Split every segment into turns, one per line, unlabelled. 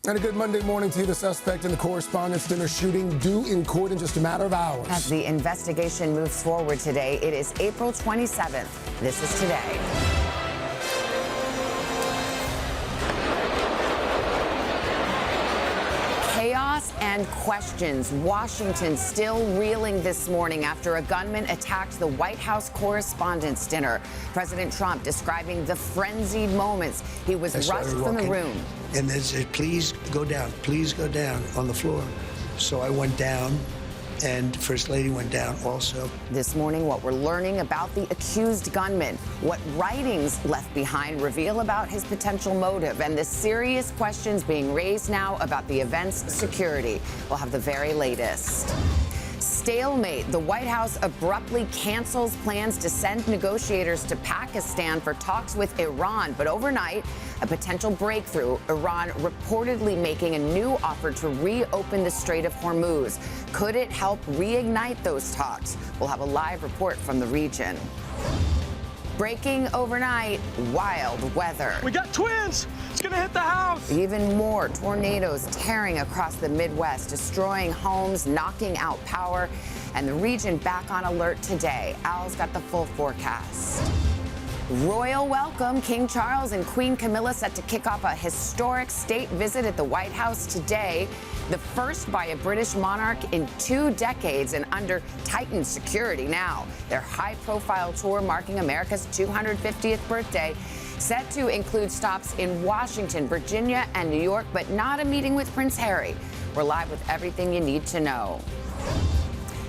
And a good Monday morning to you. The suspect in the Correspondents' Dinner shooting due in court in just a matter of hours.
As the investigation moves forward today, it is April 27th. This is Today. Chaos and questions. Washington still reeling this morning after a gunman attacked the White House Correspondents' Dinner. President Trump describing the frenzied moments. He was rushed from the room.
And they said, please go down on the floor. So I went down, and First Lady went down also.
This morning, what we're learning about the accused gunman, what writings left behind reveal about his potential motive, and the serious questions being raised now about the event's security. We'll have the very latest. Stalemate. The White House abruptly cancels plans to send negotiators to Pakistan for talks with Iran. But overnight, a potential breakthrough. Iran reportedly making a new offer to reopen the Strait of Hormuz. Could it help reignite those talks? We'll have a live report from the region. Breaking overnight, wild weather.
We got twins! It's gonna hit the house!
Even more tornadoes tearing across the Midwest, destroying homes, knocking out power, and the region back on alert today. Al's got the full forecast. Royal welcome. King Charles and Queen Camilla set to kick off a historic state visit at the White House today. The first by a British monarch in 2 decades and under tightened security now. Their high-profile tour marking America's 250th birthday, set to include stops in Washington, Virginia, and New York, but not a meeting with Prince Harry. We're live with everything you need to know.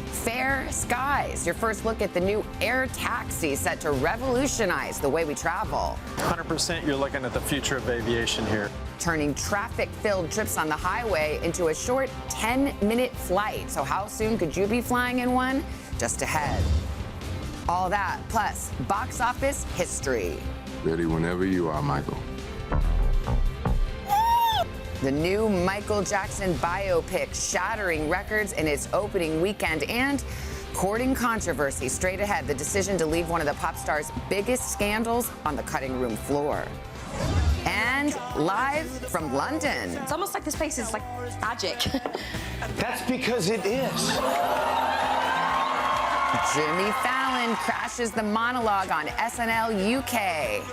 Fair skies. Your first look at the new air taxi set to revolutionize the way we travel.
100% you're looking at the future of aviation here.
Turning traffic-filled trips on the highway into a short 10-minute flight. So how soon could you be flying in one? Just ahead. All that, plus box office history.
Ready whenever you are, Michael.
The new Michael Jackson biopic shattering records in its opening weekend and courting controversy. Straight ahead, the decision to leave one of the pop star's biggest scandals on the cutting room floor. And live from London.
It's almost like this place is like magic.
That's because it is.
Jimmy Fallon crashes the monologue on SNL UK.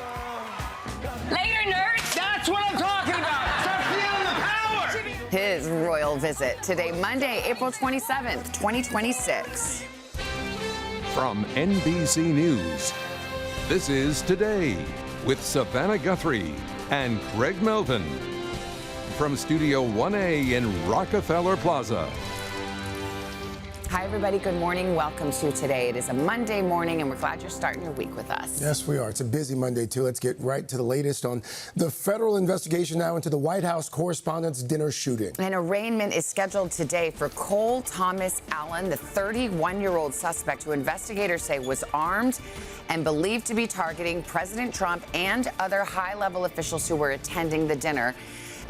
Later, nerds!
That's what I'm talking about. Start feeling the power.
His royal visit today, Monday, April 27th, 2026.
From NBC News, this is Today with Savannah Guthrie and Craig Melvin. From Studio 1A in Rockefeller Plaza.
Hi, everybody. Good morning. Welcome to Today. It is a Monday morning, and we're glad you're starting your week with us.
Yes, we are. It's a busy Monday, too. Let's get right to the latest on the federal investigation now into the White House Correspondents' Dinner shooting.
An arraignment is scheduled today for Cole Thomas Allen, the 31-year-old suspect who investigators say was armed and believed to be targeting President Trump and other high-level officials who were attending the dinner.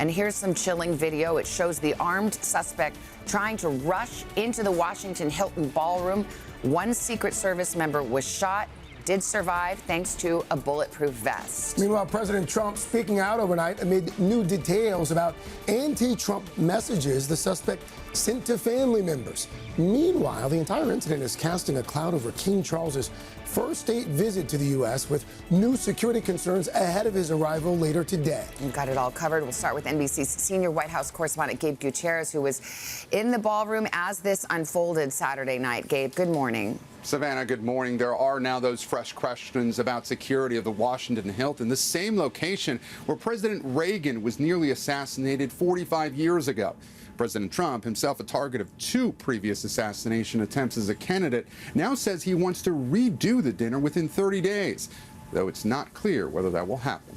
And here's some chilling video. It shows the armed suspect trying to rush into the Washington Hilton ballroom. One Secret Service member was shot, did survive thanks to a bulletproof vest.
Meanwhile, President Trump speaking out overnight amid new details about anti-Trump messages the suspect sent to family members. Meanwhile, the entire incident is casting a cloud over King Charles's first state visit to the U.S. with new security concerns ahead of his arrival later today.
We've got it all covered. We'll start with NBC's senior White House correspondent Gabe Gutierrez, who was in the ballroom as this unfolded Saturday night. Gabe, good morning.
Savannah, good morning. There are now those fresh questions about security of the Washington Hilton, the same location where President Reagan was nearly assassinated 45 years ago. President Trump, himself a target of 2 previous assassination attempts as a candidate, now says he wants to redo the dinner within 30 days, though it's not clear whether that will happen.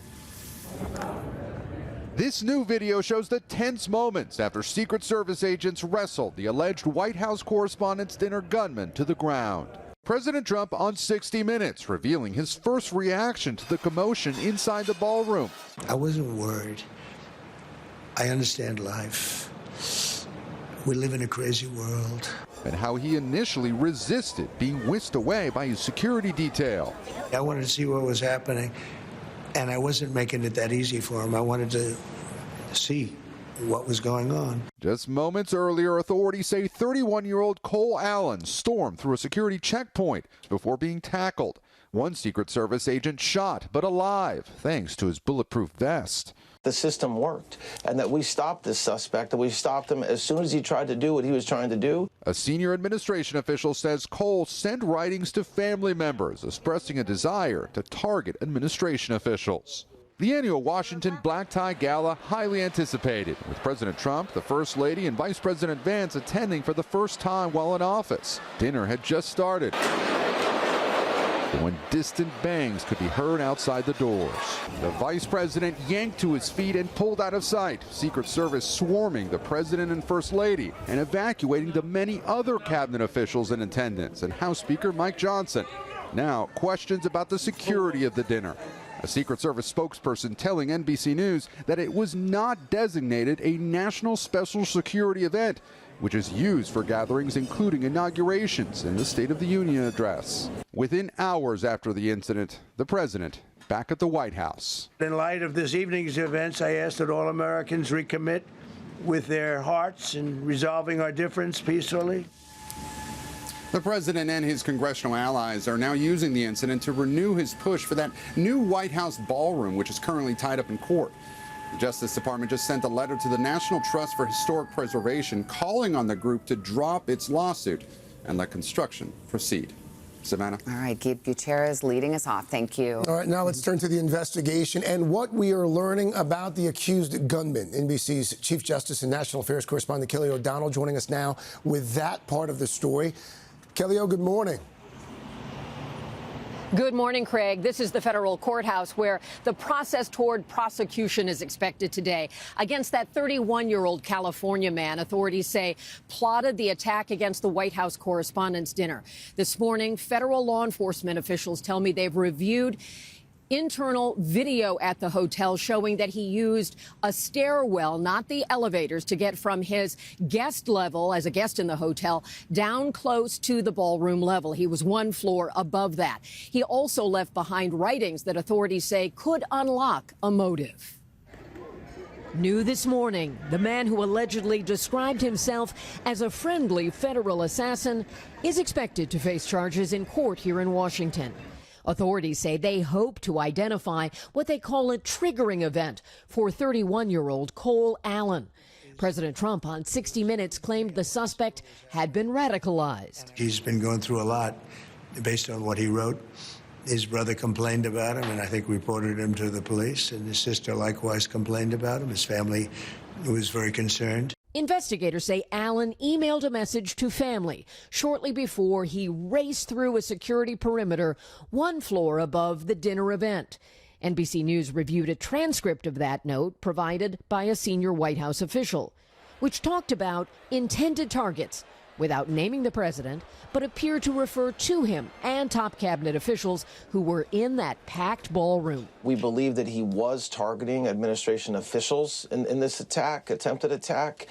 This new video shows the tense moments after Secret Service agents wrestled the alleged White House Correspondents' Dinner gunman to the ground. President Trump on 60 Minutes revealing his first reaction to the commotion inside the ballroom.
I wasn't worried. I understand life. We live in a crazy world.
And how he initially resisted being whisked away by his security detail.
I wanted to see what was happening, and I wasn't making it that easy for him. I wanted to see what was going on.
Just moments earlier, authorities say 31-year-old Cole Allen stormed through a security checkpoint before being tackled. One Secret Service agent shot, but alive, thanks to his bulletproof vest.
The system worked, and that we stopped this suspect, that we stopped him as soon as he tried to do what he was trying to do.
A senior administration official says Cole sent writings to family members expressing a desire to target administration officials. The annual Washington Black Tie Gala highly anticipated, with President Trump, the First Lady, and Vice President Vance attending for the first time while in office. Dinner had just started when distant bangs could be heard outside the doors. The vice president yanked to his feet and pulled out of sight, Secret Service swarming the president and first lady and evacuating the many other cabinet officials in attendance and House Speaker Mike Johnson. Now, questions about the security of the dinner. A Secret Service spokesperson telling NBC News that it was not designated a national special security event, which is used for gatherings including inaugurations and the State of the Union address. Within hours after the incident, the president back at the White House.
In light of this evening's events, I ask that all Americans recommit with their hearts in resolving our difference peacefully.
The president and his congressional allies are now using the incident to renew his push for that new White House ballroom, which is currently tied up in court. The Justice Department just sent a letter to the National Trust for Historic Preservation calling on the group to drop its lawsuit and let construction proceed. Savannah.
All right, Gabe Gutierrez leading us off. Thank you.
All right, now let's turn to the investigation and what we are learning about the accused gunman. NBC's Chief Justice and National Affairs correspondent Kelly O'Donnell joining us now with that part of the story. Kelly O, good morning.
Good morning, Craig. This is the federal courthouse where the process toward prosecution is expected today against that 31-year-old California man authorities say plotted the attack against the White House Correspondents' Dinner. This morning, federal law enforcement officials tell me they've reviewed internal video at the hotel showing that he used a stairwell, not the elevators, to get from his guest level as a guest in the hotel down close to the ballroom level. He was one floor above that. He also left behind writings that authorities say could unlock a motive. New this morning, the man who allegedly described himself as a friendly federal assassin is expected to face charges in court here in Washington. Authorities say they hope to identify what they call a triggering event for 31-year-old Cole Allen. President Trump on 60 Minutes claimed the suspect had been radicalized.
He's been going through a lot based on what he wrote. His brother complained about him and I think reported him to the police, and his sister likewise complained about him. His family was very concerned.
Investigators say Allen emailed a message to family shortly before he raced through a security perimeter one floor above the dinner event. NBC News reviewed a transcript of that note provided by a senior White House official, which talked about intended targets without naming the president, but appeared to refer to him and top cabinet officials who were in that packed ballroom.
We believe that he was targeting administration officials in this attack, attempted attack,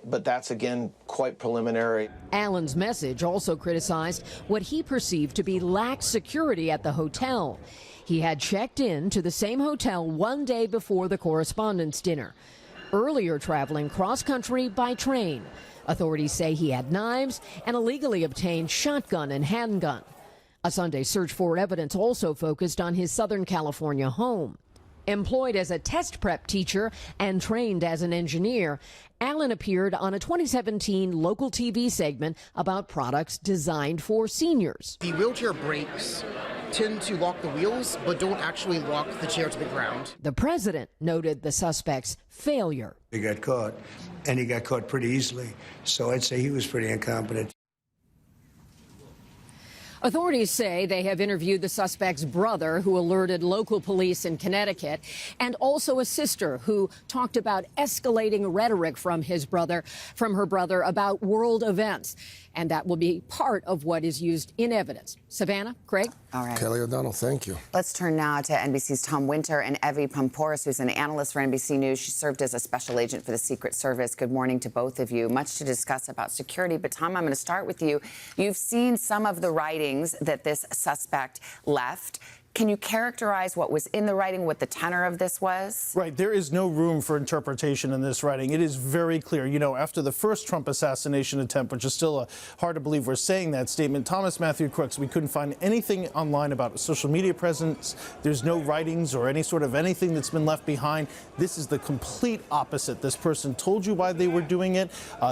but that's, again, quite preliminary.
Allen's message also criticized what he perceived to be lax security at the hotel. He had checked in to the same hotel one day before the Correspondents' Dinner, earlier traveling cross-country by train. Authorities say he had knives and illegally obtained shotgun and handgun. A Sunday search for evidence also focused on his Southern California home. Employed as a test prep teacher and trained as an engineer, Allen appeared on a 2017 local TV segment about products designed for seniors.
The wheelchair brakes tend to lock the wheels, but don't actually lock the chair to the ground.
The president noted the suspect's failure.
He got caught, and he got caught pretty easily. So I'd say he was pretty incompetent.
Authorities say they have interviewed the suspect's brother, who alerted local police in Connecticut, and also a sister who talked about escalating rhetoric from her brother about world events. And that will be part of what is used in evidence. Savannah, Craig?
All right.
Kelly O'Donnell, thank you.
Let's turn now to NBC's Tom Winter and Evie Pomporis, who's an analyst for NBC News. She served as a special agent for the Secret Service. Good morning to both of you. Much to discuss about security, but Tom, I'm going to start with you. You've seen some of the writings that this suspect left. Can you characterize what was in the writing, what the tenor of this was?
Right. There is no room for interpretation in this writing. It is very clear. You know, after the first Trump assassination attempt, which is still hard to believe we're saying that statement, Thomas Matthew Crooks, we couldn't find anything online about a social media presence. There's no writings or any sort of anything that's been left behind. This is the complete opposite. This person told you why they were doing it,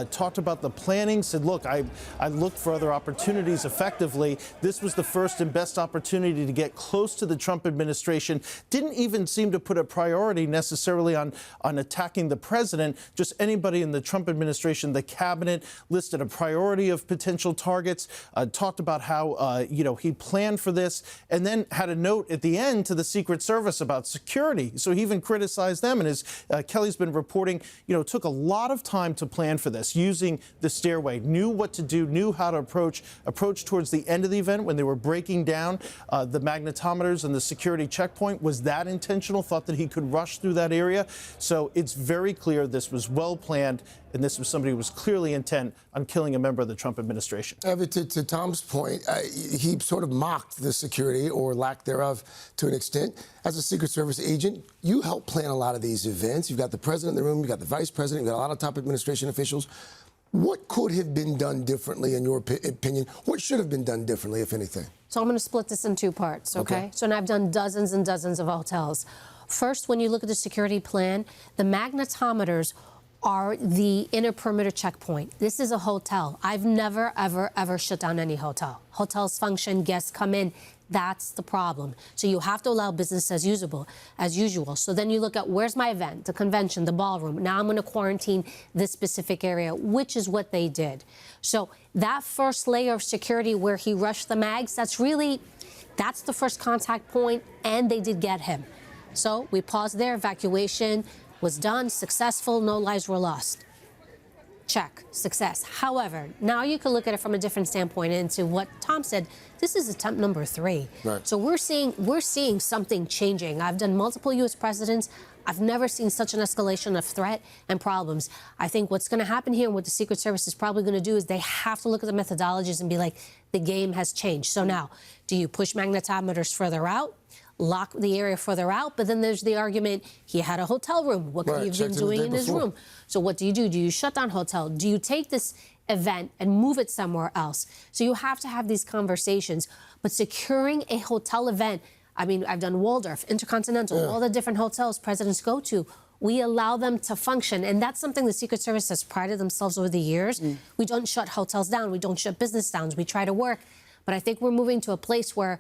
talked about the planning, said, look, I looked for other opportunities effectively. This was the first and best opportunity to get close to the Trump administration. Didn't even seem to put a priority necessarily on attacking the president. Just anybody in the Trump administration, the cabinet, listed a priority of potential targets, talked about how, he planned for this, and then had a note at the end to the Secret Service about security. So he even criticized them. And as Kelly's been reporting, it took a lot of time to plan for this, using the stairway, knew what to do, knew how to approach towards the end of the event when they were breaking down the magnetometer and the security checkpoint. Was that intentional? Thought that he could rush through that area? So it's very clear this was well planned, and this was somebody who was clearly intent on killing a member of the Trump administration.
Evie, to Tom's point, he sort of mocked the security or lack thereof to an extent. As a Secret Service agent, you help plan a lot of these events. You've got the president in the room, you've got the vice president, you've got a lot of top administration officials. What could have been done differently, in your opinion? What should have been done differently, if anything?
So I'm going to split this in two parts, okay? So now I've done dozens and dozens of hotels. First, when you look at the security plan, the magnetometers are the inner perimeter checkpoint. This is a hotel. I've never, ever, ever shut down any hotel. Hotels function, guests come in. That's the problem. So you have to allow business as usual. So then you look at, where's my event, the convention, the ballroom. Now I'm going to quarantine this specific area, which is what they did. So that first layer of security where he rushed the mags, that's the first contact point, and they did get him. So we paused there. Evacuation was done, successful, no lives were lost. Check, success. However, now you can look at it from a different standpoint into what Tom said. This is attempt number 3.
Right.
So we're seeing something changing. I've done multiple U.S. presidents. I've never seen such an escalation of threat and problems. I think what's going to happen here and what the Secret Service is probably going to do is they have to look at the methodologies and be like, the game has changed. So now, do you push magnetometers further out? Lock the area further out, but then there's the argument, he had a hotel room. What could he have been doing in his room? So what do you do? Do you shut down hotel? Do you take this event and move it somewhere else? So you have to have these conversations. But securing a hotel event, I mean, I've done Waldorf, Intercontinental, all the different hotels presidents go to. We allow them to function, and that's something the Secret Service has prided themselves over the years. We don't shut hotels down. We don't shut business down. We try to work. But I think we're moving to a place where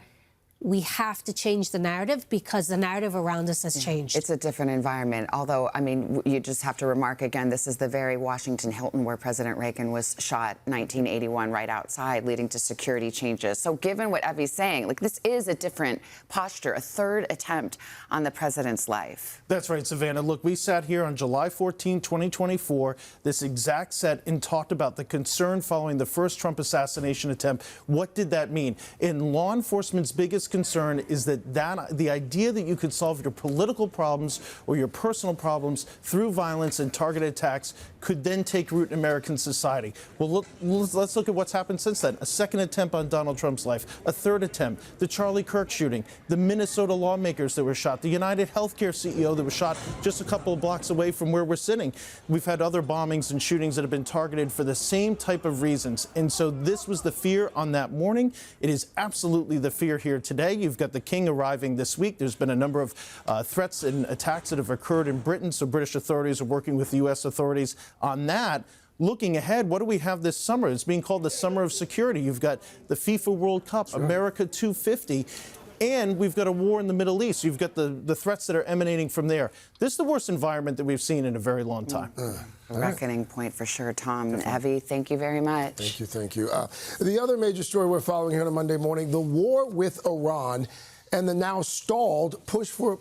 we have to change the narrative because the narrative around us has changed.
It's a different environment. Although, I mean, you just have to remark again, this is the very Washington Hilton where President Reagan was shot 1981 right outside, leading to security changes. So given what Evie's saying, this is a different posture, a third attempt on the president's life.
That's right, Savannah. Look, we sat here on July 14, 2024, this exact set, and talked about the concern following the first Trump assassination attempt. What did that mean? In law enforcement's biggest concern is that the idea that you could solve your political problems or your personal problems through violence and targeted attacks could then take root in American society. Well, let's look at what's happened since then. A second attempt on Donald Trump's life, a third attempt, the Charlie Kirk shooting, the Minnesota lawmakers that were shot, the United Healthcare CEO that was shot just a couple of blocks away from where we're sitting. We've had other bombings and shootings that have been targeted for the same type of reasons. And so this was the fear on that morning. It is absolutely the fear here today. You've got the king arriving this week. There's been a number of threats and attacks that have occurred in Britain, so British authorities are working with the U.S. authorities on that. Looking ahead, what do we have this summer? It's being called the Summer of Security. You've got the FIFA World Cup, America 250. And we've got a war in the Middle East. You've got the threats that are emanating from there. This is the worst environment that we've seen in a very long time.
Reckoning point for sure, Tom. Evie, thank you very much.
Thank you, thank you. The other major story we're following here on a Monday morning, the war with Iran and the now stalled push for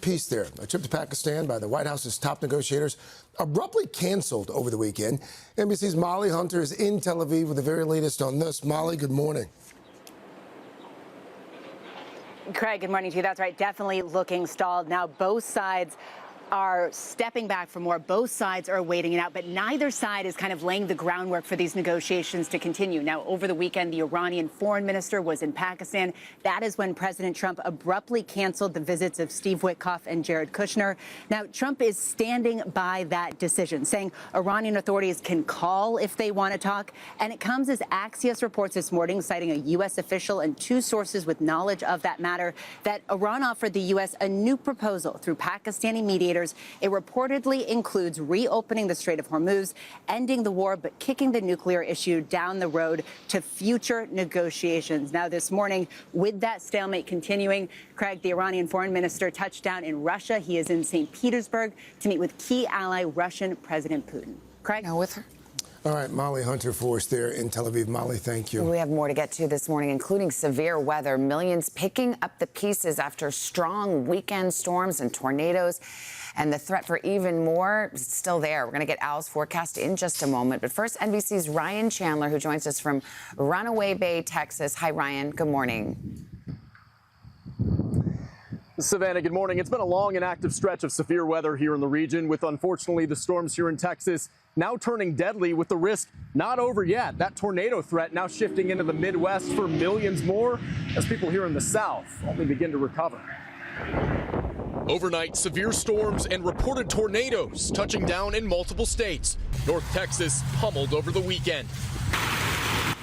peace there. A trip to Pakistan by the White House's top negotiators abruptly canceled over the weekend. NBC's Molly Hunter is in Tel Aviv with the very latest on this. Molly, good morning.
Craig, good morning to you. That's right. Definitely looking stalled. Now, both sides are stepping back for more. Both sides are waiting it out, but neither side is kind of laying the groundwork for these negotiations to continue. Now, over the weekend, the Iranian foreign minister was in Pakistan. That is when President Trump abruptly canceled the visits of Steve Witkoff and Jared Kushner. Now, Trump is standing by that decision, saying Iranian authorities can call if they want to talk. And it comes as Axios reports this morning, citing a U.S. official and two sources with knowledge of that matter, that Iran offered the U.S. a new proposal through Pakistani mediators. It reportedly includes reopening the Strait of Hormuz, ending the war, but kicking the nuclear issue down the road to future negotiations. Now, this morning, with that stalemate continuing, Craig, the Iranian foreign minister, touched down in Russia. He is in St. Petersburg to meet with key ally Russian President Putin. Craig?
Now with her.
All right, Molly Hunter for us there in Tel Aviv. Molly, thank you.
We have more to get to this morning, including severe weather. Millions picking up the pieces after strong weekend storms and tornadoes. And the threat for even more is still there. We're going to get Al's forecast in just a moment. But first, NBC's Ryan Chandler, who joins us from Runaway Bay, Texas. Hi, Ryan. Good morning.
Savannah, good morning. It's been a long and active stretch of severe weather here in the region, with unfortunately the storms here in Texas now turning deadly, with the risk not over yet. That tornado threat now shifting into the Midwest for millions more as people here in the South only begin to recover.
Overnight, severe storms and reported tornadoes touching down in multiple states. North Texas pummeled over the weekend,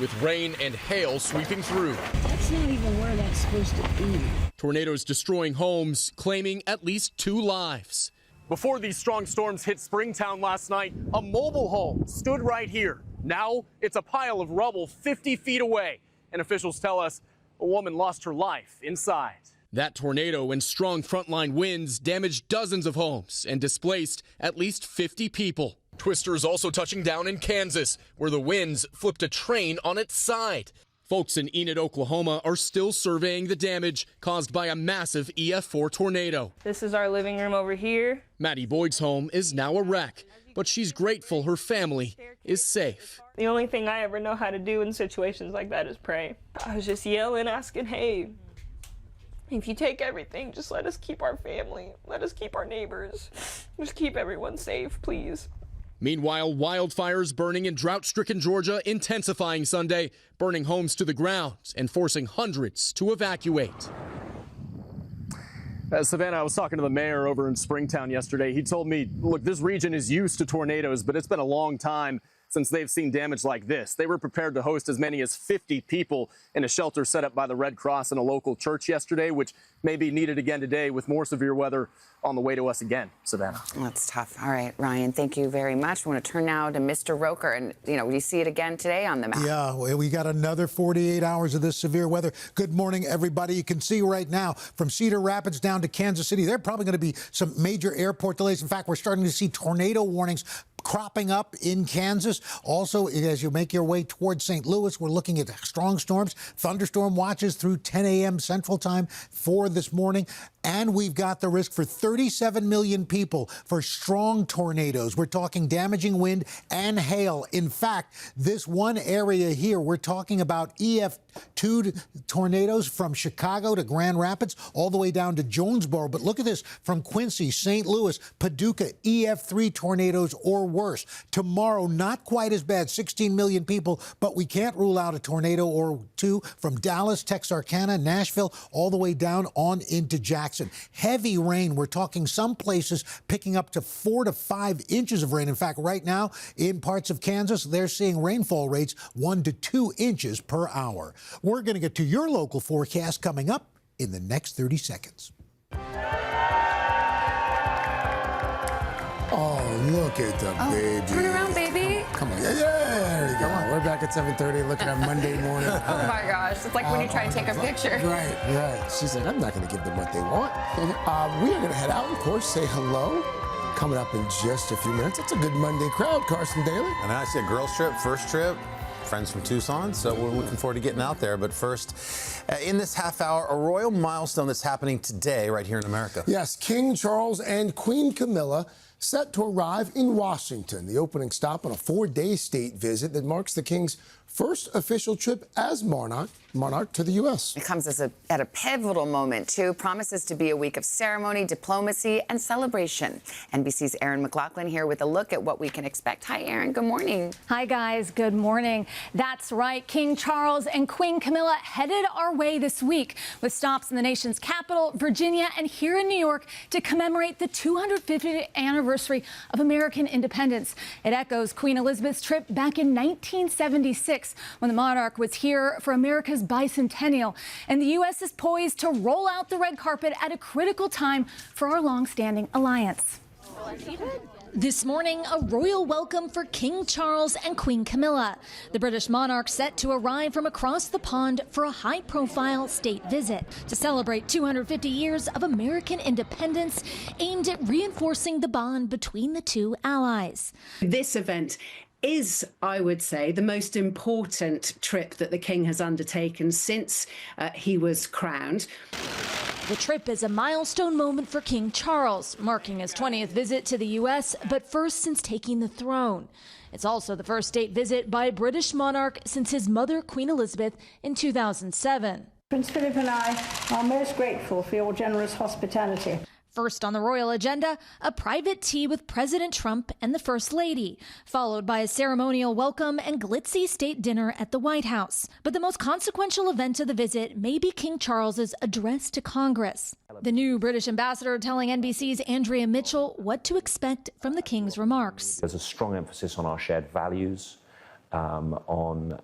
with rain and hail sweeping through.
That's not even where that's supposed to be.
Tornadoes destroying homes, claiming at least 2 lives.
Before these strong storms hit Springtown last night, a mobile home stood right here. Now it's a pile of rubble 50 feet away, and officials tell us a woman lost her life inside.
That tornado and strong frontline winds damaged dozens of homes and displaced at least 50 people. Twisters also touching down in Kansas, where the winds flipped a train on its side. Folks in Enid, Oklahoma are still surveying the damage caused by a massive EF4 tornado.
This is our living room over here.
Maddie Boyd's home is now a wreck, but she's grateful her family is safe.
The only thing I ever know how to do in situations like that is pray. I was just yelling, asking, hey, if you take everything, just let us keep our family. Let us keep our neighbors. Just keep everyone safe, please.
Meanwhile, wildfires burning in drought-stricken Georgia intensifying Sunday, burning homes to the ground and forcing hundreds to evacuate.
Savannah, I was talking to the mayor over in Springtown yesterday. He told me, look, this region is used to tornadoes, but it's been a long time since they've seen damage like this. They were prepared to host as many as 50 people in a shelter set up by the Red Cross in a local church yesterday, which may be needed again today with more severe weather on the way to us again. Savannah.
That's tough. All right, Ryan, thank you very much. We want to turn now to Mr. Roker. And, we see it again today on the map.
Yeah, we got another 48 hours of this severe weather. Good morning, everybody. You can see right now from Cedar Rapids down to Kansas City, there are probably going to be some major airport delays. In fact, we're starting to see tornado warnings cropping up in Kansas. Also, as you make your way towards St. Louis, we're looking at strong storms, thunderstorm watches through 10 a.m. Central Time for this morning. And we've got the risk for 37 million people for strong tornadoes. We're talking damaging wind and hail. In fact, this one area here, we're talking about EF2 tornadoes from Chicago to Grand Rapids, all the way down to Jonesboro. But look at this, from Quincy, St. Louis, Paducah, EF3 tornadoes or worse. Tomorrow, not quite as bad, 16 million people, but we can't rule out a tornado or two from Dallas, Texarkana, Nashville, all the way down on into Jackson. Heavy rain. We're talking some places picking up to 4 to 5 inches of rain. In fact, right now in parts of Kansas, they're seeing rainfall rates 1 to 2 inches per hour. We're going to get to your local forecast coming up in the next 30 seconds.
Oh, look at the baby.
Turn around, baby.
Come on. Yeah, there you go. We're back at 7:30 looking at Monday morning.
Oh, my gosh. It's like when you try to take a picture.
Right. She's like, I'm not going to give them what they want. We are going to head out, of course, say hello. Coming up in just a few minutes. It's a good Monday crowd, Carson Daly.
And I see a girls trip, first trip. Friends from Tucson, so we're looking forward to getting out there. But first, in this half hour, a royal milestone that's happening today right here in America.
Yes, King Charles and Queen Camilla set to arrive in Washington, the opening stop on a 4-day state visit that marks the king's first official trip as monarch to the U.S.
It comes at a pivotal moment, too. Promises to be a week of ceremony, diplomacy, and celebration. NBC's Erin McLaughlin here with a look at what we can expect. Hi, Erin. Good morning.
Hi, guys. Good morning. That's right. King Charles and Queen Camilla headed our way this week with stops in the nation's capital, Virginia, and here in New York to commemorate the 250th anniversary of American independence. It echoes Queen Elizabeth's trip back in 1976 when the monarch was here for America's bicentennial. And the U.S. is poised to roll out the red carpet at a critical time for our long-standing alliance.
This morning, a royal welcome for King Charles and Queen Camilla. The British monarch set to arrive from across the pond for a high-profile state visit to celebrate 250 years of American independence, aimed at reinforcing the bond between the two allies.
This event is, I would say, the most important trip that the King has undertaken since he was crowned.
The trip is a milestone moment for King Charles, marking his 20th visit to the U.S., but first since taking the throne. It's also the first state visit by a British monarch since his mother, Queen Elizabeth, in 2007.
Prince Philip and I are most grateful for your generous hospitality.
First on the royal agenda, a private tea with President Trump and the First Lady, followed by a ceremonial welcome and glitzy state dinner at the White House. But the most consequential event of the visit may be King Charles's address to Congress. The new British ambassador telling NBC's Andrea Mitchell what to expect from the King's remarks.
There's a strong emphasis on our shared values, on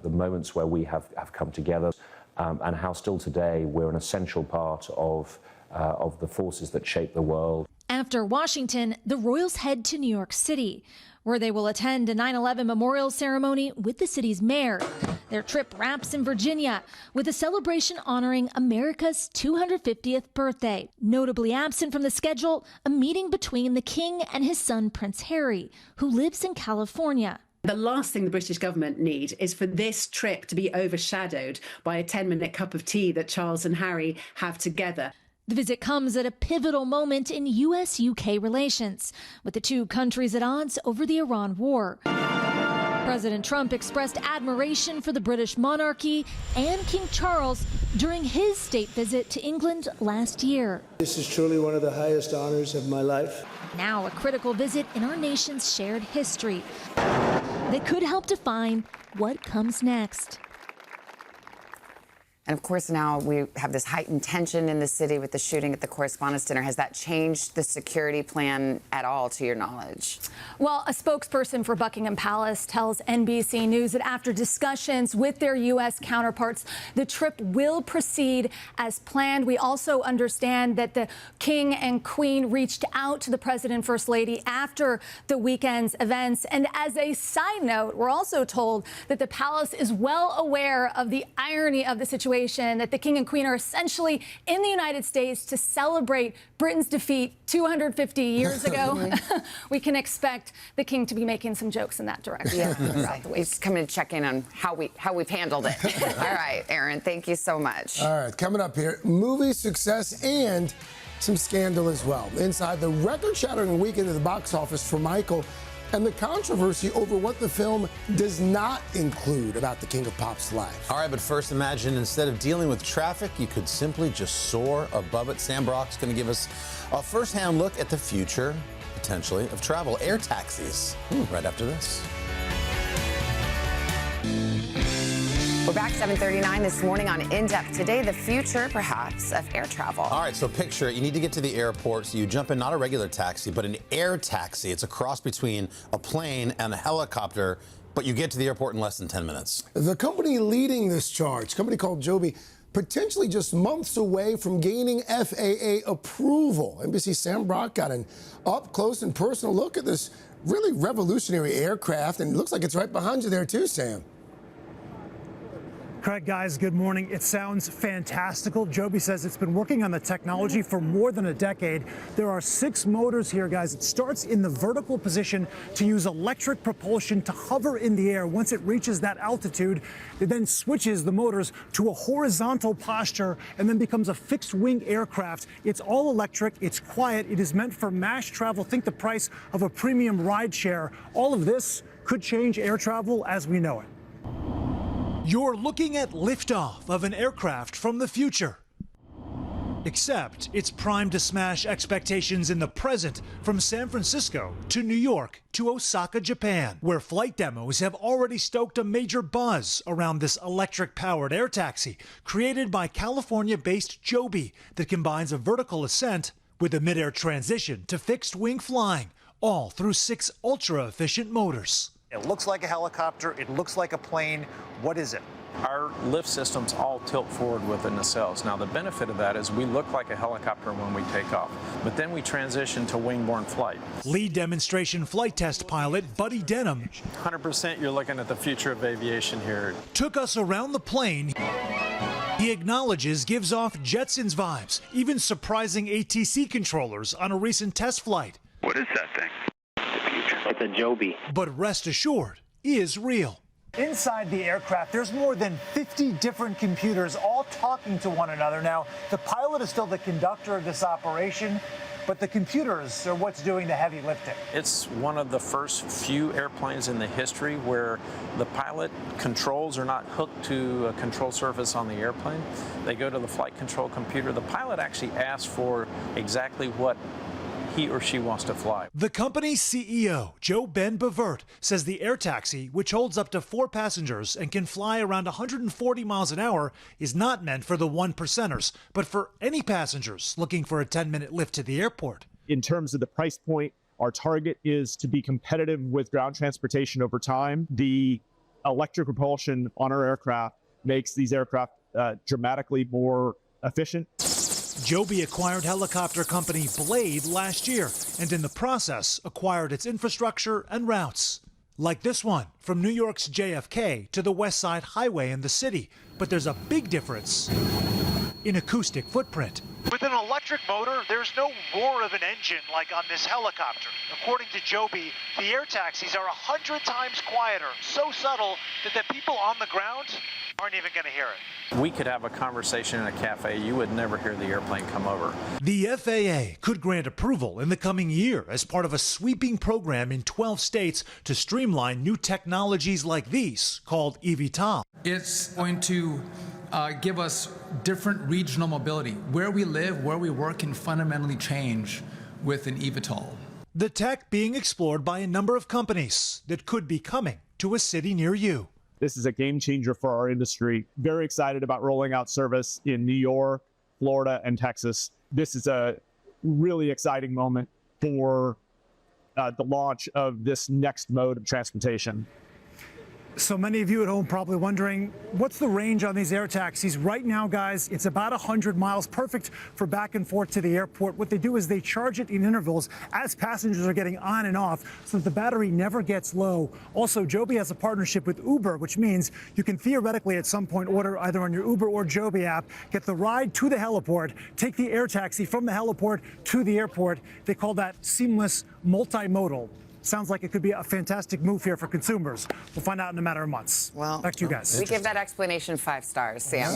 the moments where we have come together, and how still today we're an essential part of the forces that shape the world.
After Washington, the royals head to New York City, where they will attend a 9/11 memorial ceremony with the city's mayor. Their trip wraps in Virginia with a celebration honoring America's 250th birthday. Notably absent from the schedule, a meeting between the king and his son, Prince Harry, who lives in California.
The last thing the British government need is for this trip to be overshadowed by a 10-minute cup of tea that Charles and Harry have together.
The visit comes at a pivotal moment in U.S.-UK relations, with the two countries at odds over the Iran war. President Trump expressed admiration for the British monarchy and King Charles during his state visit to England last year.
This is truly one of the highest honors of my life.
Now a critical visit in our nation's shared history that could help define what comes next.
And of course, now we have this heightened tension in the city with the shooting at the Correspondents' Dinner. Has that changed the security plan at all, to your knowledge?
Well, a spokesperson for Buckingham Palace tells NBC News that after discussions with their U.S. counterparts, the trip will proceed as planned. We also understand that the King and Queen reached out to the President and First Lady after the weekend's events. And as a side note, we're also told that the palace is well aware of the irony of the situation, that the King and Queen are essentially in the United States to celebrate Britain's defeat 250 years ago. We can expect the King to be making some jokes in that direction.
Yeah, he's coming to check in on how we've handled it. All right, Erin, thank you so much.
All right, coming up here, movie success and some scandal as well. Inside the record-shattering weekend at the box office for Michael, and the controversy over what the film does not include about the King of Pop's life.
All right, but first imagine instead of dealing with traffic, you could simply just soar above it. Sam Brock's going to give us a first-hand look at the future, potentially, of travel. Air taxis, right after this.
We're back 7:39 this morning on In Depth. Today, the future, perhaps, of air travel.
All right, so picture it. You need to get to the airport, so you jump in not a regular taxi, but an air taxi. It's a cross between a plane and a helicopter, but you get to the airport in less than 10 minutes.
The company leading this charge, a company called Joby, potentially just months away from gaining FAA approval. NBC's Sam Brock got an up-close and personal look at this really revolutionary aircraft, and it looks like it's right behind you there too, Sam.
Craig, guys, good morning. It sounds fantastical. Joby says it's been working on the technology for more than a decade. There are 6 motors here, guys. It starts in the vertical position to use electric propulsion to hover in the air. Once it reaches that altitude, it then switches the motors to a horizontal posture and then becomes a fixed-wing aircraft. It's all electric. It's quiet. It is meant for mass travel. Think the price of a premium ride share. All of this could change air travel as we know it. You're looking at liftoff of an aircraft from the future. Except it's primed to smash expectations in the present from San Francisco to New York to Osaka, Japan, where flight demos have already stoked a major buzz around this electric-powered air taxi created by California-based Joby that combines a vertical ascent with a mid-air transition to fixed-wing flying, all through 6 ultra-efficient motors.
It looks like a helicopter. It looks like a plane. What is it?
Our lift systems all tilt forward with the nacelles. Now, the benefit of that is we look like a helicopter when we take off, but then we transition to wing-borne flight.
Lead demonstration flight test pilot Buddy Denham
100% you're looking at the future of aviation here.
Took us around the plane. He acknowledges gives off Jetsons vibes, even surprising ATC controllers on a recent test flight.
What is that thing? The future. It's a Joby.
But rest assured, is real. Inside the aircraft, there's more than 50 different computers all talking to one another. Now, the pilot is still the conductor of this operation, but the computers are what's doing the heavy lifting.
It's one of the first few airplanes in the history where the pilot controls are not hooked to a control surface on the airplane. They go to the flight control computer. The pilot actually asks for exactly what he or she wants to fly.
The company's CEO, Joe Ben Bavert, says the air taxi, which holds up to 4 passengers and can fly around 140 miles an hour, is not meant for the 1%ers, but for any passengers looking for a 10-minute lift to the airport.
In terms of the price point, our target is to be competitive with ground transportation over time. The electric propulsion on our aircraft makes these aircraft dramatically more efficient.
Joby acquired helicopter company Blade last year, and in the process acquired its infrastructure and routes. Like this one, from New York's JFK to the West Side Highway in the city. But there's a big difference in acoustic footprint.
With an electric motor, there's no roar of an engine like on this helicopter. According to Joby, the air taxis are 100 times quieter, so subtle that the people on the ground aren't even going to hear it.
We could have a conversation in a cafe. You would never hear the airplane come over.
The FAA could grant approval in the coming year as part of a sweeping program in 12 states to streamline new technologies like these called eVTOL.
It's going to give us different regional mobility. Where we live, where we work can fundamentally change with an eVTOL.
The tech being explored by a number of companies that could be coming to a city near you.
This is a game changer for our industry. Very excited about rolling out service in New York, Florida, and Texas. This is a really exciting moment for the launch of this next mode of transportation.
So many of you at home probably wondering, what's the range on these air taxis? Right now, guys, it's about 100 miles, perfect for back and forth to the airport. What they do is they charge it in intervals as passengers are getting on and off so that the battery never gets low. Also, Joby has a partnership with Uber, which means you can theoretically at some point order either on your Uber or Joby app, get the ride to the heliport, take the air taxi from the heliport to the airport. They call that seamless multimodal. Sounds like it could be a fantastic move here for consumers. We'll find out in a matter of months.
Well,
back to you guys.
We give that explanation 5 stars, Sam.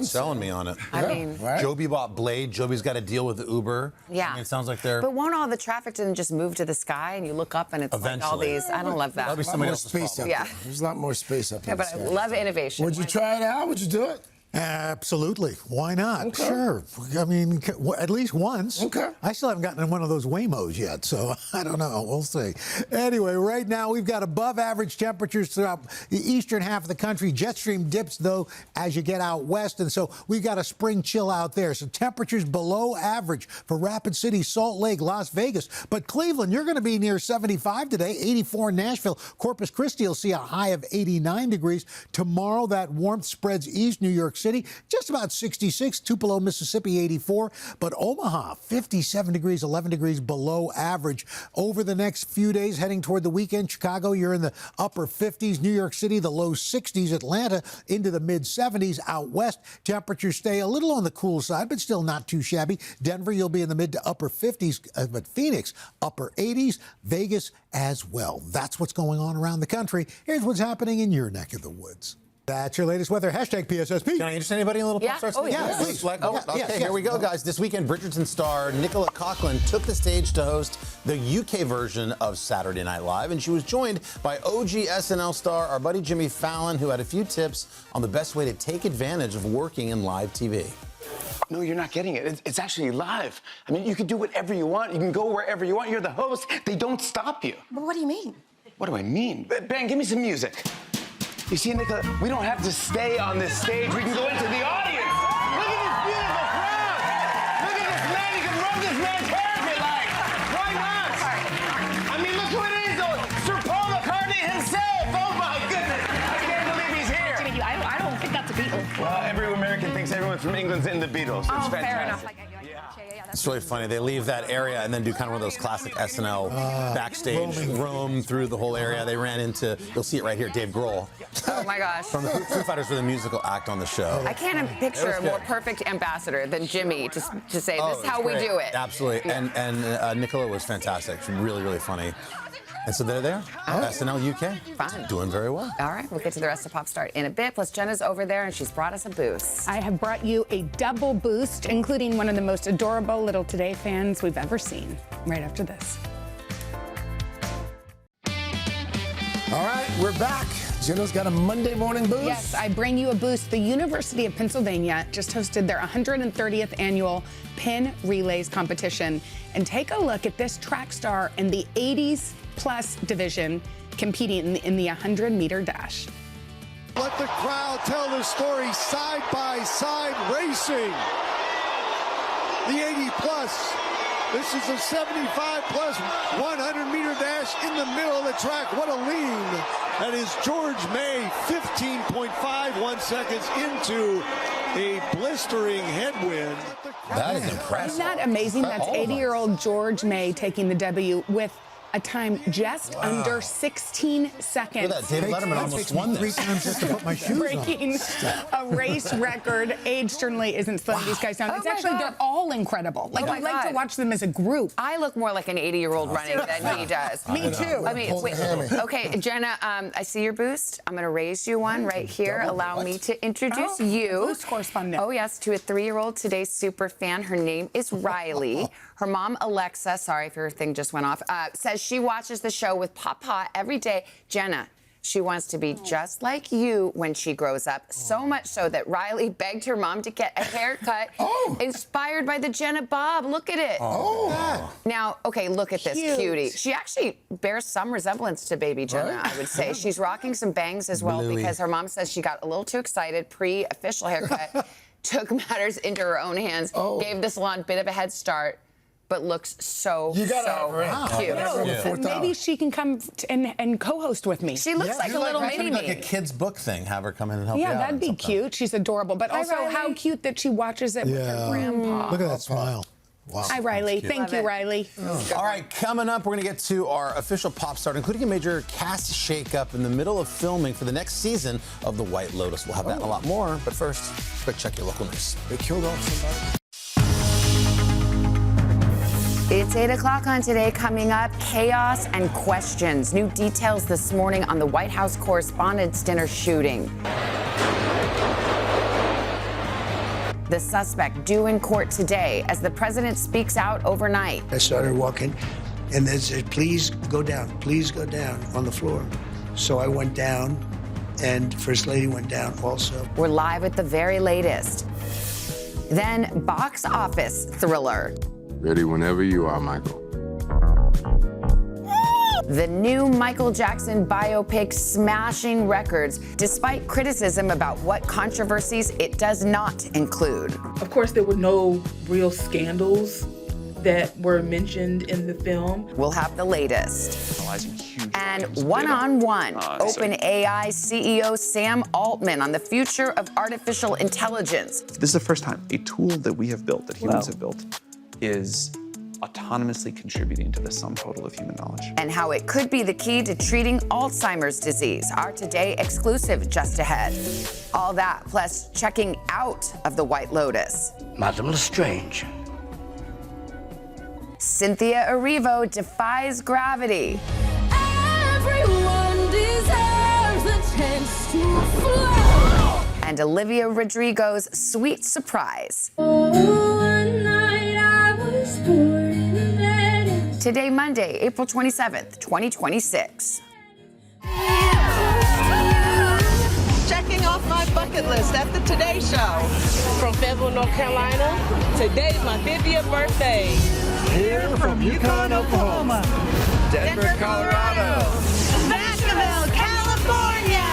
Selling me on it.
I mean,
Joby bought Blade. Joby's got a deal with Uber.
Yeah.
I mean, it sounds like they're.
But won't all the traffic then just move to the sky and you look up and it's like all these? I don't love that.
That'll be somebody else's
space up
Yeah.
there. There's a lot more space up there.
Yeah, but I love innovation.
Would you try it out? Would you do it?
Absolutely. Why not?
Okay.
Sure. I mean, at least once.
Okay.
I still haven't gotten in one of those Waymos yet, so I don't know. We'll see. Anyway, right now we've got above average temperatures throughout the eastern half of the country. Jet stream dips, though, as you get out west, and so we've got a spring chill out there. So temperatures below average for Rapid City, Salt Lake, Las Vegas. But Cleveland, you're going to be near 75 today, 84 in Nashville. Corpus Christi will see a high of 89 degrees. Tomorrow, that warmth spreads east. New York City, just about 66, Tupelo, Mississippi, 84. But Omaha, 57 degrees, 11 degrees below average. Over the next few days, heading toward the weekend, Chicago, you're in the upper 50s. New York City, the low 60s. Atlanta, into the mid 70s. Out west, temperatures stay a little on the cool side, but still not too shabby. Denver, you'll be in the mid to upper 50s. But Phoenix, upper 80s. Vegas as well. That's what's going on around the country. Here's what's happening in your neck of the woods. That's your latest weather. Hashtag PSSP.
Can I interest anybody in a little pop stars?
Yeah.
Here we go, guys. This weekend, Bridgerton star Nicola Coughlan took the stage to host the UK version of Saturday Night Live, and she was joined by OG SNL star, our buddy Jimmy Fallon, who had a few tips on the best way to take advantage of working in live TV.
No, you're not getting it. It's actually live. I mean, you can do whatever you want. You can go wherever you want. You're the host. They don't stop you.
But what do you mean?
What do I mean? Ben, give me some music. You see, Nicola, we don't have to stay on this stage. We can go into the audience. Look at this beautiful crowd. Look at this man. You can rub this man's hair if you like. Why not? I mean, look who it is. Sir Paul McCartney himself. Oh, my goodness. I can't believe he's here.
Jimmy, I don't think that's a Beatle.
Well, every American thinks everyone from England's in the Beatles. It's fantastic.
Fair enough.
It's really funny. They leave that area and then do kind of one of those classic SNL backstage roam through the whole area. They ran into, you'll see it right here, Dave Grohl.
Oh my gosh.
From the Foo Fighters were the musical act on the show.
I can't picture a more perfect ambassador than Jimmy to say, this is how we do it.
Absolutely.
Yeah.
And Nicola was fantastic. She's really, really funny. And so they're there. SNL UK.
Fun.
Doing very well.
All right, we'll get to the rest of Pop Start in a bit. Plus, Jenna's over there, and she's brought us a boost.
I have brought you a double boost, including one of the most adorable little Today fans we've ever seen, right after this.
All right, we're back. Jenna's got a Monday morning boost.
Yes, I bring you a boost. The University of Pennsylvania just hosted their 130th annual Penn Relays competition. And take a look at this track star in the 80s plus division competing in the 100-meter dash.
Let the crowd tell the story, side by side racing. The 80 plus. This is a 75 plus 100-meter dash in the middle of the track. What a lean. That is George May, 15.51 seconds into a blistering headwind.
That is impressive.
Isn't that amazing? That's 80-year-old George May taking the W with a time just under 16 seconds.
Look at that. David Letterman almost won this.
3 times just to put my shoes
Breaking a race record. Age certainly isn't slowing these guys down. It's actually, they're all incredible. Like, I like to watch them as a group.
I look more like an 80-year-old running than he does.
Me too.
I mean, wait, okay, Jenna, I see your boost. I'm going to raise you one right here. Allow me to introduce you.
Boost correspondent.
Oh, yes, to a 3-year-old Today's super fan. Her name is Riley. Her mom, Alexa, sorry if your thing just went off, says she watches the show with Papa every day. Jenna, she wants to be just like you when she grows up, so much so that Riley begged her mom to get a haircut inspired by the Jenna Bob. Look at it. Now, okay, look at this cutie. She actually bears some resemblance to baby Jenna, I would say. She's rocking some bangs as well because her mom says she got a little too excited pre-official haircut, took matters into her own hands, gave the salon a bit of a head start, but looks so cute.
Maybe she can come and co-host with me.
She looks like a little mini me.
Like a kid's book thing. Have her come in and help you out.
Yeah, that'd be cute. She's adorable. But also, how cute that she watches it with her grandpa.
Look at that smile. Wow.
Hi, Riley. Thank you, Riley.
All right, coming up, we're going to get to our official Pop Start, including a major cast shakeup in the middle of filming for the next season of The White Lotus. We'll have that and a lot more. But first, quick check your local news.
They killed off somebody.
It's 8 o'clock on Today. Coming up, chaos and questions. New details this morning on the White House Correspondents' Dinner shooting. The suspect due in court today as the president speaks out overnight.
I started walking, and they said, please go down on the floor. So I went down, and First Lady went down also.
We're live with the very latest. Then, box office thriller.
Ready whenever you are, Michael.
The new Michael Jackson biopic smashing records, despite criticism about what controversies it does not include.
Of course, there were no real scandals that were mentioned in the film.
We'll have the latest. And one-on-one, OpenAI CEO Sam Altman on the future of artificial intelligence.
This is the first time a tool that we have built, that humans have built, is autonomously contributing to the sum total of human knowledge.
And how it could be the key to treating Alzheimer's disease. Our Today exclusive just ahead. All that, plus checking out of the White Lotus.
Madame Lestrange.
Cynthia Erivo defies gravity.
Everyone deserves a chance to fly.
and Olivia Rodrigo's Sweet Surprise. Today, Monday, April 27th, 2026.
Checking off my bucket list at the Today Show. From Fayetteville, North Carolina, today's my 50th birthday.
Here from Yukon, Oklahoma.
Denver, Colorado. Nashville, California.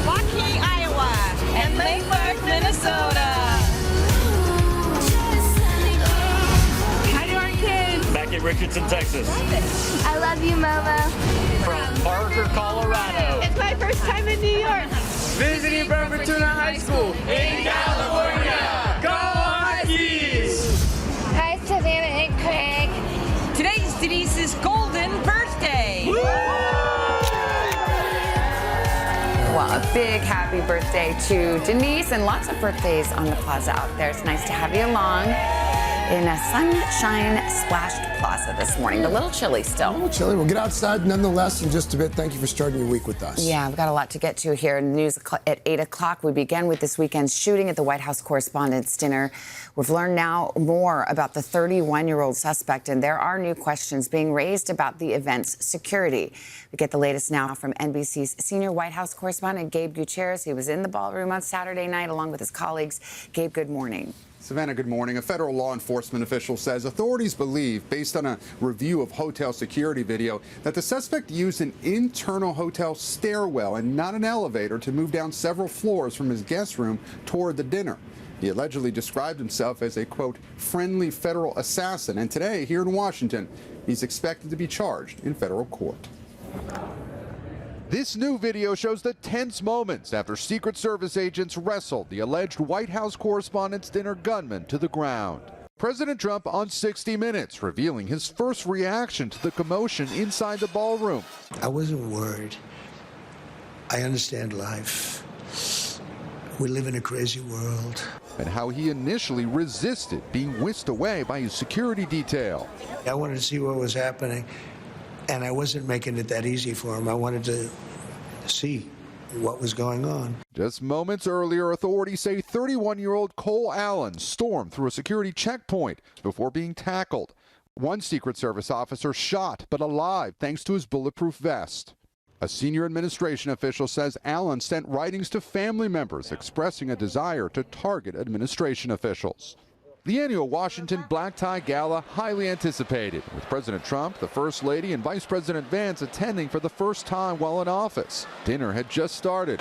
Waukee, Iowa. And Lake Fork, Minnesota. How do our kids?
Back in Richardson, Texas.
I love you, Mama.
From Parker, Colorado.
It's my first time in New York.
Visiting from Fortuna High School in California. Go Huskies!
Hi, Savannah and Craig.
Today's Denise's golden birthday.
Well, a big happy birthday to Denise and lots of birthdays on the plaza out there. It's nice to have you along in a sunshine splashed plaza this morning. A little chilly still.
A little chilly. We'll get outside nonetheless in just a bit. Thank you for starting your week with us.
Yeah, we've got a lot to get to here. News at 8 o'clock. We begin with this weekend's shooting at the White House Correspondents' Dinner. We've learned now more about the 31-year-old suspect, and there are new questions being raised about the event's security. We get the latest now from NBC's senior White House correspondent, Gabe Gutierrez. He was in the ballroom on Saturday night along with his colleagues. Gabe, good morning.
Savannah, good morning. A federal law enforcement official says authorities believe, based on a review of hotel security video, that the suspect used an internal hotel stairwell and not an elevator to move down several floors from his guest room toward the dinner. He allegedly described himself as a, quote, friendly federal assassin. And today, here in Washington, he's expected to be charged in federal court.
This new video shows the tense moments after Secret Service agents wrestled the alleged White House Correspondents' Dinner gunman to the ground. President Trump on 60 Minutes revealing his first reaction to the commotion inside the ballroom.
I wasn't worried. I understand life. We live in a crazy world.
And how he initially resisted being whisked away by his security detail.
I wanted to see what was happening. And I wasn't making it that easy for him. I wanted to see what was going on.
Just moments earlier, authorities say 31-year-old Cole Allen stormed through a security checkpoint before being tackled. One Secret Service officer shot but alive thanks to his bulletproof vest. A senior administration official says Allen sent writings to family members expressing a desire to target administration officials. The annual Washington Black Tie Gala highly anticipated, with President Trump, the First Lady, and Vice President Vance attending for the first time while in office. Dinner had just started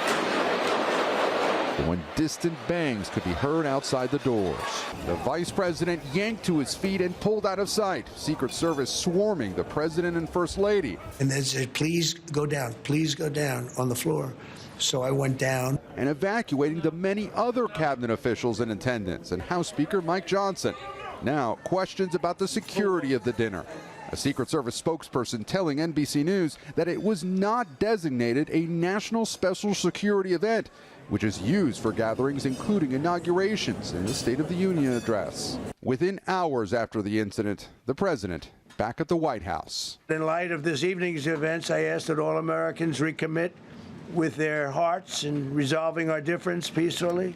when distant bangs could be heard outside the doors. The Vice President yanked to his feet and pulled out of sight. Secret Service swarming the President and First Lady.
And they said, please go down on the floor. So I went down.
And evacuating the many other cabinet officials in attendance and House Speaker Mike Johnson. Now, questions about the security of the dinner. A Secret Service spokesperson telling NBC News that it was not designated a national special security event, which is used for gatherings including inaugurations and the State of the Union address. Within hours after the incident, the president back at the White House.
In light of this evening's events, I ask that all Americans recommit with their hearts in resolving our difference peacefully.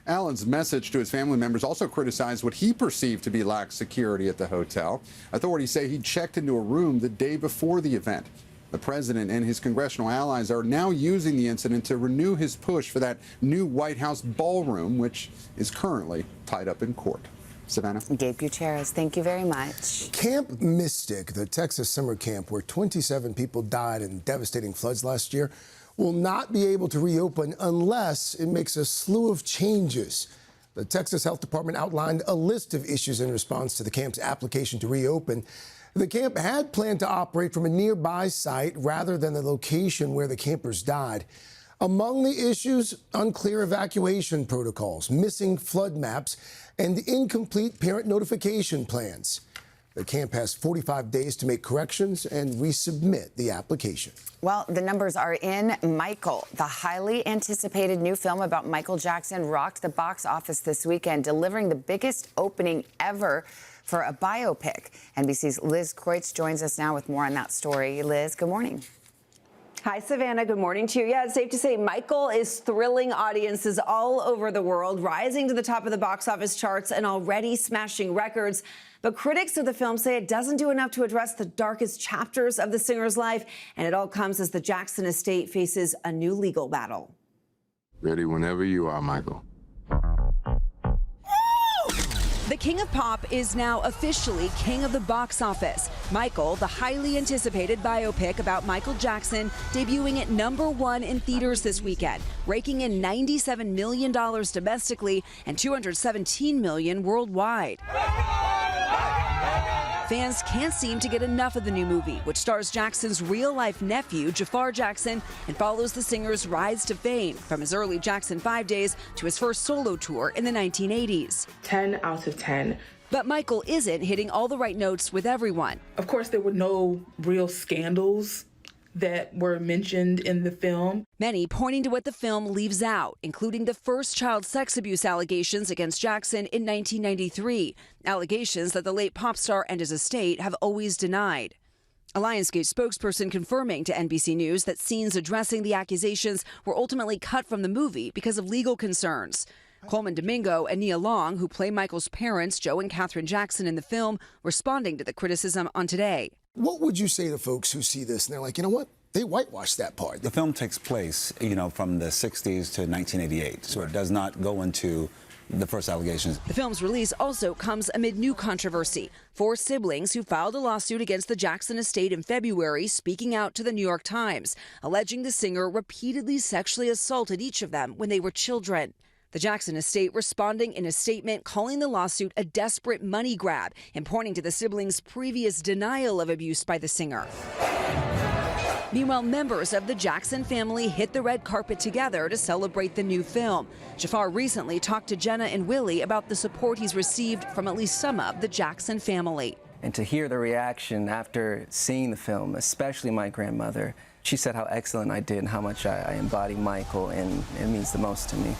Allen's message to his family members also criticized what he perceived to be lax security at the hotel. Authorities say he checked into a room the day before the event. The president and his congressional allies are now using the incident to renew his push for that new White House ballroom, which is currently tied up in court. Savannah.
Gabe Gutierrez, thank you very much.
Camp Mystic, the Texas summer camp where 27 people died in devastating floods last year, will not be able to reopen unless it makes a slew of changes. The Texas Health Department outlined a list of issues in response to the camp's application to reopen. The camp had planned to operate from a nearby site rather than the location where the campers died. Among the issues, unclear evacuation protocols, missing flood maps, and incomplete parent notification plans. The camp has 45 days to make corrections and resubmit the application.
Well, the numbers are in. Michael, the highly anticipated new film about Michael Jackson, rocked the box office this weekend, delivering the biggest opening ever for a biopic. NBC's Liz Kreutz joins us now with more on that story. Liz, good morning.
Hi, Savannah. Good morning to you. Yeah, it's safe to say Michael is thrilling audiences all over the world, rising to the top of the box office charts and already smashing records. But critics of the film say it doesn't do enough to address the darkest chapters of the singer's life, and it all comes as the Jackson estate faces a new legal battle.
Ready whenever you are, Michael.
The King of Pop is now officially king of the box office. Michael, the highly anticipated biopic about Michael Jackson, debuting at #1 in theaters this weekend, raking in $97 million domestically and $217 million worldwide. Fans can't seem to get enough of the new movie, which stars Jackson's real-life nephew, Jafar Jackson, and follows the singer's rise to fame from his early Jackson 5 days to his first solo tour in the 1980s.
10 out of 10.
But Michael isn't hitting all the right notes with everyone.
Of course, there were no real scandals that were mentioned in the film.
Many pointing to what the film leaves out, including the first child sex abuse allegations against Jackson in 1993, allegations that the late pop star and his estate have always denied. A Lionsgate spokesperson confirming to NBC News that scenes addressing the accusations were ultimately cut from the movie because of legal concerns. Coleman Domingo and Nia Long, who play Michael's parents, Joe and Catherine Jackson, in the film, responding to the criticism on Today.
What would you say to folks who see this and they're like, you know what? They whitewashed that part.
The film takes place, from the 60s to 1988, so it does not go into the first allegations.
The film's release also comes amid new controversy. 4 siblings who filed a lawsuit against the Jackson estate in February speaking out to the New York Times, alleging the singer repeatedly sexually assaulted each of them when they were children. The Jackson estate responding in a statement calling the lawsuit a desperate money grab and pointing to the siblings' previous denial of abuse by the singer. Meanwhile, members of the Jackson family hit the red carpet together to celebrate the new film. Jafar recently talked to Jenna and Willie about the support he's received from at least some of the Jackson family.
And to hear the reaction after seeing the film, especially my grandmother, she said how excellent I did and how much I embody Michael, and it means the most to me.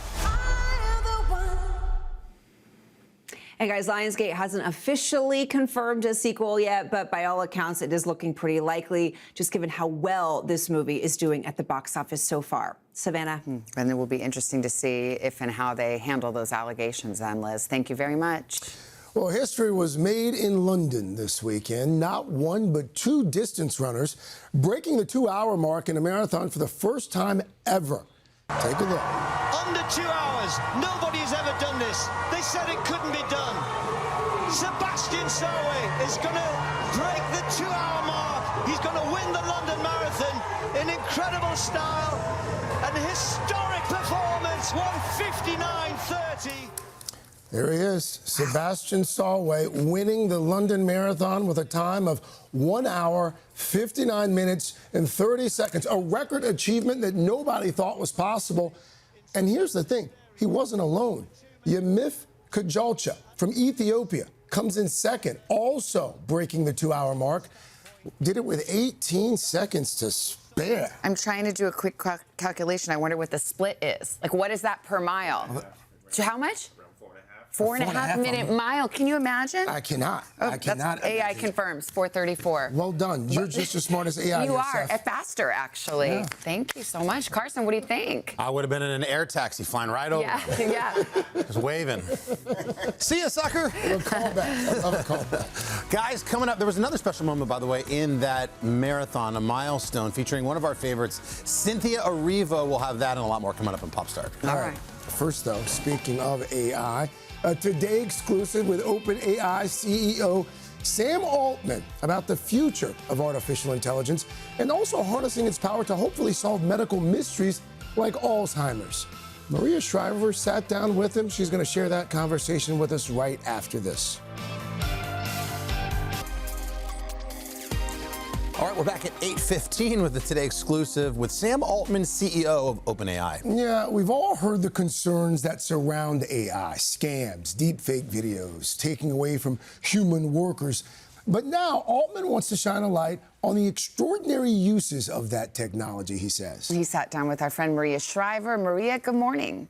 And guys, Lionsgate hasn't officially confirmed a sequel yet, but by all accounts, it is looking pretty likely, just given how well this movie is doing at the box office so far. Savannah.
And it will be interesting to see if and how they handle those allegations then, Liz. Thank you very much.
Well, history was made in London this weekend. Not one, but 2 distance runners breaking the 2-hour mark in a marathon for the first time ever. Take a look.
Under 2 hours. Nobody has ever done this. They said it couldn't be done. Sebastian Solway is going to break the 2-hour mark. He's going to win the London Marathon in incredible style. An historic performance, 1:59.30.
There he is, Sebastian Solway, winning the London Marathon with a time of 1 hour, 59 minutes, and 30 seconds. A record achievement that nobody thought was possible. And here's the thing, he wasn't alone. Yemif Kajalcha from Ethiopia comes in second, also breaking the 2-hour mark. Did it with 18 seconds to spare.
I'm trying to do a quick calculation. I wonder what the split is. Like, what is that per mile? How much? 4.5 minute mile. Can you imagine?
I cannot. I cannot.
AI confirms 4:34.
Well done. You're just as smart as AI.
You
yourself.
are faster, actually. Yeah. Thank you so much, Carson. What do you think?
I would have been in an air taxi flying right over.
Yeah.
Just waving. See ya, sucker.
Call back. I love a call back.
Guys, coming up, there was another special moment, by the way, in that marathon, a milestone featuring one of our favorites, Cynthia Erivo. We'll have that and a lot more coming up in Pop Star.
All right. First, though, speaking of AI. Today exclusive with OpenAI CEO Sam Altman about the future of artificial intelligence and also harnessing its power to hopefully solve medical mysteries like Alzheimer's. Maria Shriver sat down with him. She's going to share that conversation with us right after this.
All right, we're back at 8:15 with the Today exclusive with Sam Altman, CEO of OpenAI.
Yeah, we've all heard the concerns that surround AI, scams, deepfake videos, taking away from human workers. But now Altman wants to shine a light on the extraordinary uses of that technology, he says.
He sat down with our friend Maria Shriver. Maria, good morning.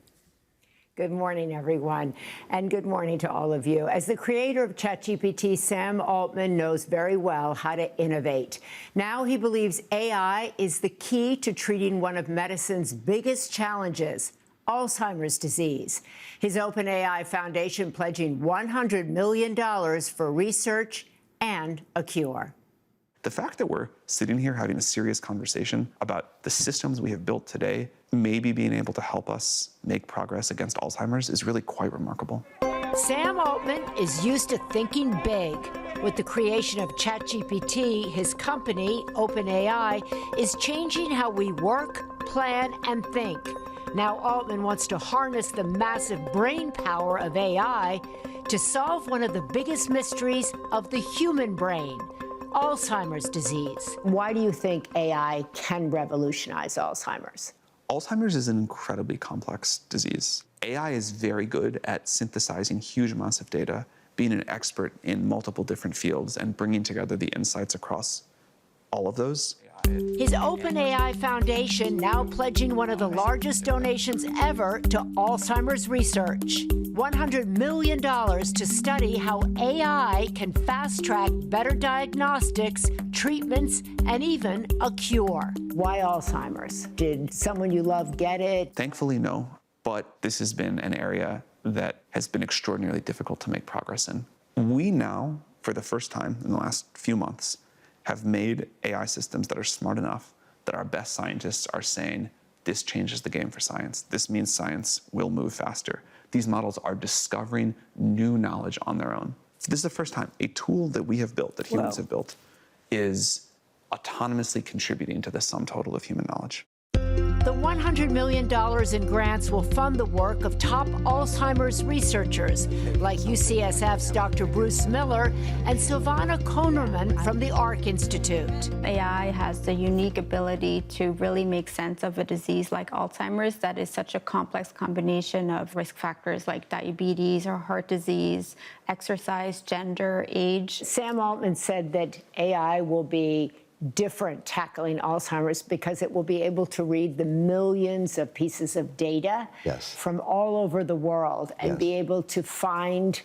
Good morning, everyone, and good morning to all of you. As the creator of ChatGPT, Sam Altman knows very well how to innovate. Now he believes AI is the key to treating one of medicine's biggest challenges, Alzheimer's disease. His OpenAI Foundation pledging $100 million for research and a cure.
The fact that we're sitting here having a serious conversation about the systems we have built today, maybe being able to help us make progress against Alzheimer's, is really quite remarkable.
Sam Altman is used to thinking big. With the creation of ChatGPT, his company, OpenAI, is changing how we work, plan, and think. Now Altman wants to harness the massive brain power of AI to solve one of the biggest mysteries of the human brain, Alzheimer's disease. Why do you think AI can revolutionize Alzheimer's?
Alzheimer's is an incredibly complex disease. AI is very good at synthesizing huge amounts of data, being an expert in multiple different fields, and bringing together the insights across all of those.
His OpenAI Foundation now pledging one of the largest donations ever to Alzheimer's research. $100 million to study how AI can fast-track better diagnostics, treatments, and even a cure. Why Alzheimer's? Did someone you love get it?
Thankfully, no. But this has been an area that has been extraordinarily difficult to make progress in. We now, for the first time in the last few months, have made AI systems that are smart enough that our best scientists are saying, this changes the game for science. This means science will move faster. These models are discovering new knowledge on their own. So this is the first time a tool that we have built, that humans have built, is autonomously contributing to the sum total of human knowledge.
The $100 million in grants will fund the work of top Alzheimer's researchers, like UCSF's Dr. Bruce Miller and Silvana Konerman from the Arc Institute.
AI has the unique ability to really make sense of a disease like Alzheimer's that is such a complex combination of risk factors like diabetes or heart disease, exercise, gender, age.
Sam Altman said that AI will be different tackling Alzheimer's because it will be able to read the millions of pieces of data from all over the world and be able to find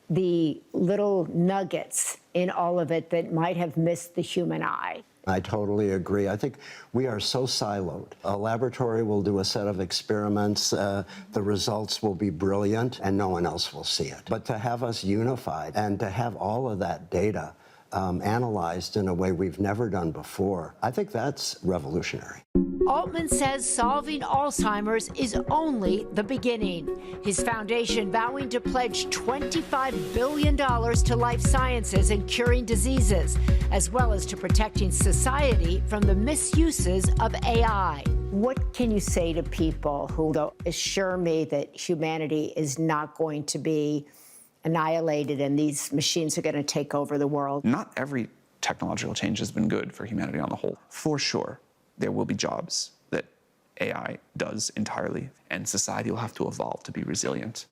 the little nuggets in all of it that might have missed the human eye.
I totally agree. I think we are so siloed. A laboratory will do a set of experiments, the results will be brilliant, and no one else will see it. But to have us unified and to have all of that data analyzed in a way we've never done before, I think that's revolutionary.
Altman says solving Alzheimer's is only the beginning. His foundation vowing to pledge $25 billion to life sciences and curing diseases, as well as to protecting society from the misuses of AI. What can you say to people who assure me that humanity is not going to be annihilated and these machines are going to take over the world?
Not every technological change has been good for humanity on the whole. For sure, there will be jobs that AI does entirely, and society will have to evolve to be resilient.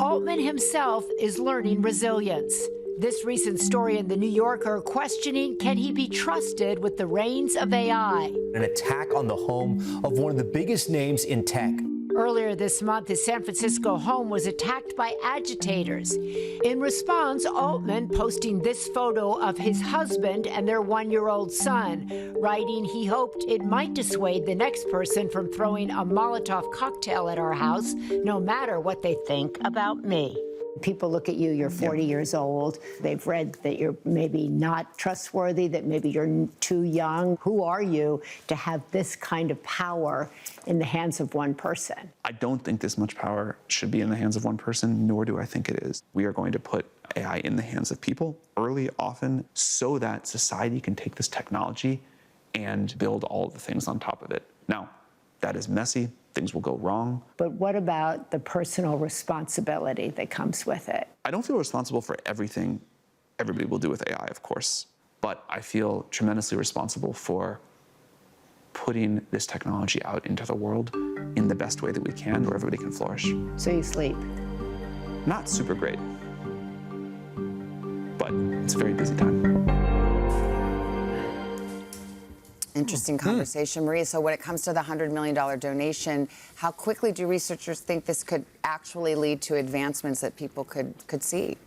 Altman himself is learning resilience. This recent story in The New Yorker questioning, can he be trusted with the reins of AI?
An attack on the home of one of the biggest names in tech.
Earlier this month, his San Francisco home was attacked by agitators. In response, Altman posting this photo of his husband and their one-year-old son, writing he hoped it might dissuade the next person from throwing a Molotov cocktail at our house, no matter what they think about me. People look at you, you're 40 years old. They've read that you're maybe not trustworthy, that maybe you're too young. Who are you to have this kind of power in the hands of one person?
I don't think this much power should be in the hands of one person, nor do I think it is. We are going to put AI in the hands of people early, often, so that society can take this technology and build all of the things on top of it. Now, that is messy. Things will go wrong.
But what about the personal responsibility that comes with it?
I don't feel responsible for everything everybody will do with AI, of course, but I feel tremendously responsible for putting this technology out into the world in the best way that we can, where everybody can flourish.
So you sleep?
Not super great, but it's a very busy time.
Interesting conversation, Maria. So when it comes to the $100 million donation, how quickly do researchers think this could actually lead to advancements that people could see?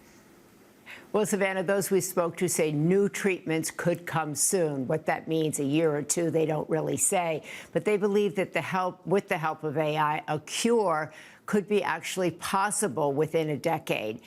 Well, Savannah, those we spoke to say new treatments could come soon. What that means, a year or two, they don't really say. But they believe that with the help of AI, a cure could be actually possible within a decade.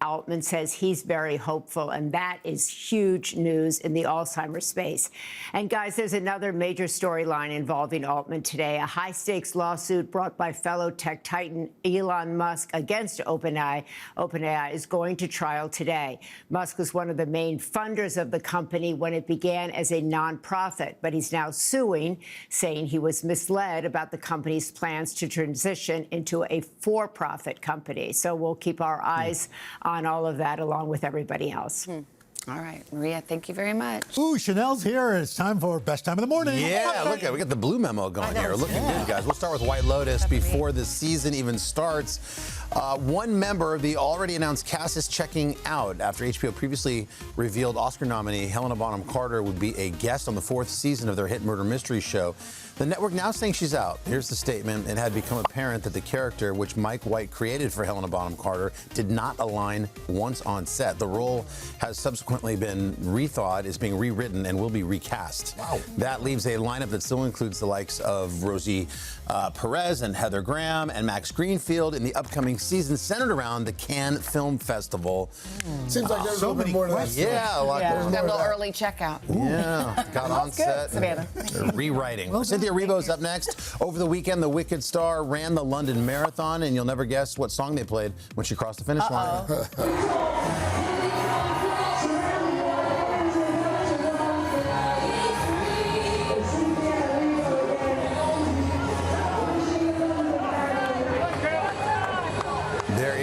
Altman says he's very hopeful, and that is huge news in the Alzheimer's space. And guys, there's another major storyline involving Altman today, a high-stakes lawsuit brought by fellow tech titan Elon Musk against OpenAI. OpenAI is going to trial today. Musk was one of the main funders of the company when it began as a nonprofit, but he's now suing, saying he was misled about the company's plans to transition into a for-profit company. So we'll keep our eyes on all of that along with everybody else.
All right, Maria, thank you very much.
Ooh, Chanel's here. It's time for Best Time of the Morning.
Yeah, look at we got the blue memo going here. Looking good, guys. We'll start with White Lotus before the season even starts. One member of the already announced cast is checking out after HBO previously revealed Oscar nominee Helena Bonham Carter would be a guest on the 4th season of their hit murder mystery show. The network now saying she's out. Here's the statement. It had become apparent that the character, which Mike White created for Helena Bonham Carter, did not align once on set. The role has subsequently been rethought, is being rewritten, and will be recast. Wow. That leaves a lineup that still includes the likes of Rosie Perez and Heather Graham and Max Greenfield in the upcoming season centered around the Cannes Film Festival.
Seems like there's a little bit more to that.
Yeah, a lot more.
Got a little early checkout.
Yeah, got on set.
Savannah.
They're rewriting. Cynthia Erivo's up next. Over the weekend, the Wicked star ran the London Marathon, and you'll never guess what song they played when she crossed the finish line.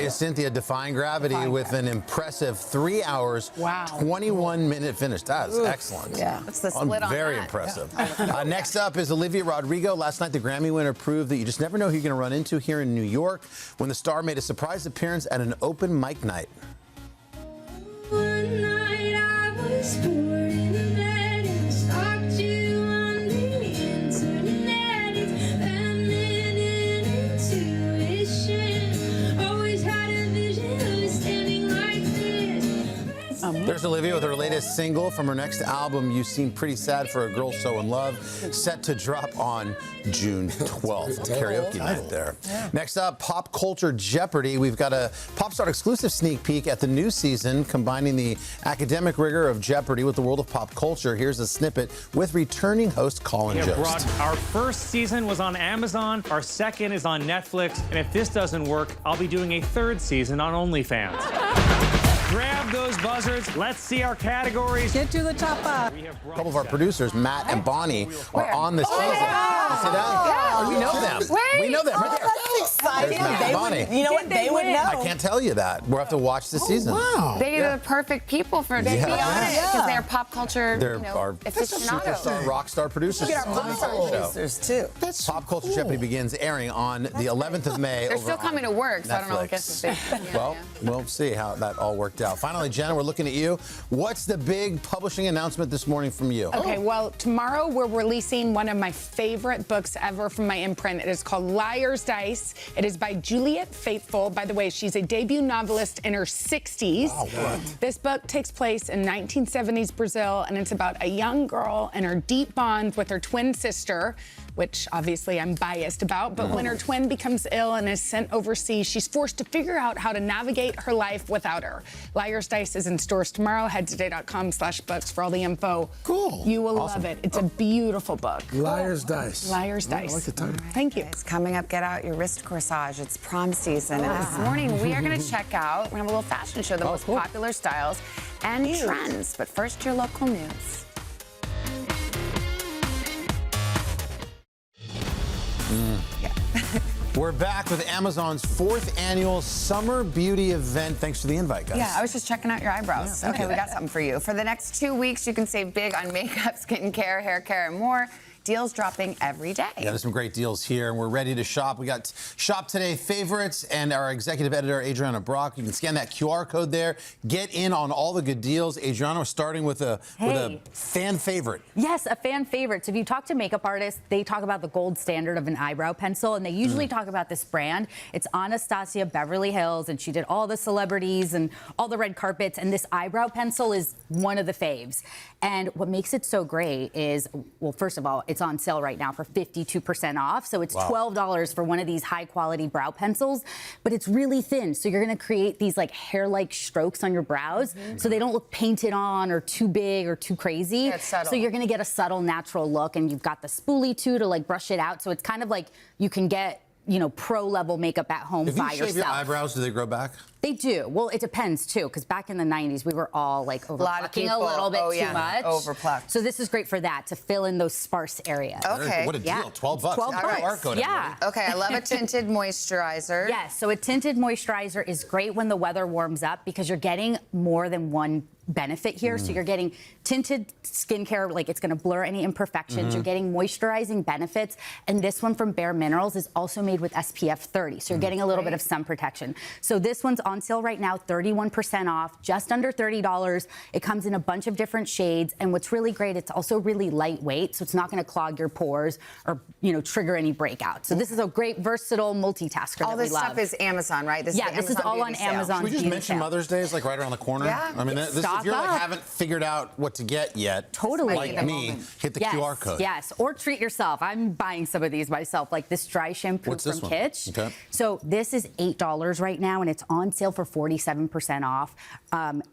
Cynthia defying gravity with an impressive 3 hours, 21-minute finish. That is excellent.
Yeah, that's the split on
Very
that.
impressive. Next up is Olivia Rodrigo. Last night, the Grammy winner proved that you just never know who you're going to run into here in New York when the star made a surprise appearance at an open mic night.
One night I was bored in bed and stalked you on the internet. It's feminine intuition. Always had a vision of standing like this.
There's Olivia with her latest single from her next album, You Seem Pretty Sad for a Girl So in Love, set to drop on June 12th. Karaoke night there. Yeah. Next up, Pop Culture Jeopardy. We've got a Popstar exclusive sneak peek at the new season, combining the academic rigor of Jeopardy with the world of pop culture. Here's a snippet with returning host Colin Jost.
Our first season was on Amazon, our second is on Netflix, and if this doesn't work, I'll be doing a third season on OnlyFans. Grab those buzzards. Let's see our categories.
Get to the top up.
A couple of our producers, Matt and Bonnie, are on the season.
Yeah.
You see that?
Yeah.
We know them.
Wait.
We know them right there.
That's exciting.
There's Matt and Bonnie.
You know what? They would know.
I can't tell you that. We'll have to watch the season.
Wow.
They're the perfect people for to be on it because they're pop culture.
They're our
aficionados.
superstar rock star producers.
Look at our rock star producers too.
That's Pop Culture Jeopardy begins airing on the 11th of May.
They're still coming to work, so I don't know. I
Netflix.
guess if they.
Well, we'll see how that all worked out. Finally, Jenna, we're looking at you. What's the big publishing announcement this morning from you?
Okay, well, tomorrow we're releasing one of my favorite books ever from my imprint. It is called Liar's Dice. It is by Juliet Faithfull. By the way, she's a debut novelist in her 60s.
Wow.
This book takes place in 1970s Brazil, and it's about a young girl and her deep bond with her twin sister, which obviously I'm biased about, but when her twin becomes ill and is sent overseas, she's forced to figure out how to navigate her life without her. Liar's Dice is in stores tomorrow. Head to today.com/books for all the info.
Cool.
You will love it. It's a beautiful book.
Liar's Dice.
Liar's Dice.
I like the title.
Thank you.
It's coming up. Get out your wrist corsage. It's prom season. And this morning we are going to check out, we're going to have a little fashion show, the most popular styles and trends. But first, your local news.
We're back with Amazon's 4th annual Summer Beauty event. Thanks for the invite, guys.
Yeah, I was just checking out your eyebrows. Okay, we got something for you. For the next 2 weeks, you can save big on makeup, skincare, hair care, and more. Deals dropping every day.
Yeah, there's some great deals here, and we're ready to shop. We got Shop Today favorites and our executive editor, Adriana Brock. You can scan that QR code there. Get in on all the good deals. Adriana, we're starting with a fan favorite.
Yes, a fan favorite. So if you talk to makeup artists, they talk about the gold standard of an eyebrow pencil, and they usually talk about this brand. It's Anastasia Beverly Hills, and she did all the celebrities and all the red carpets, and this eyebrow pencil is one of the faves. And what makes it so great is, well, first of all, it's on sale right now for 52% off. So it's $12 for one of these high quality brow pencils, but it's really thin. So you're going to create these like hair-like strokes on your brows so they don't look painted on or too big or too crazy.
Yeah, it's subtle.
So you're going to get a subtle, natural look, and you've got the spoolie too to like brush it out. So it's kind of like you can get, you know, pro-level makeup at home by
If you shave your eyebrows, do they grow back?
They do. Well, it depends, too, because back in the 90s, we were all, like, overplucking a little bit too much.
Overplucked.
So this is great for that, to fill in those sparse areas.
Okay.
What a deal. 12 bucks.
12 bucks. Yeah.
Okay, I love a tinted moisturizer.
Yes, so a tinted moisturizer is great when the weather warms up because you're getting more than one benefit here. So you're getting tinted skincare, like it's going to blur any imperfections. You're getting moisturizing benefits. And this one from Bare Minerals is also made with SPF 30. So you're getting a little bit of sun protection. So this one's on sale right now, 31% off, just under $30. It comes in a bunch of different shades. And what's really great, it's also really lightweight. So it's not going to clog your pores or, you know, trigger any breakouts. So this is a great, versatile multitasker
All
that
this
we love.
stuff is Amazon, right? This
this is all on Amazon.
Should we just mention Mother's Day is like right around the corner?
Yeah.
I mean, this, if you like haven't figured out what to get yet, like me, hit the QR code.
Yes, or treat yourself. I'm buying some of these myself, like this dry shampoo
What's
from
this one?
Kitsch.
Okay.
So this is $8 right now, and it's on sale for 47% off.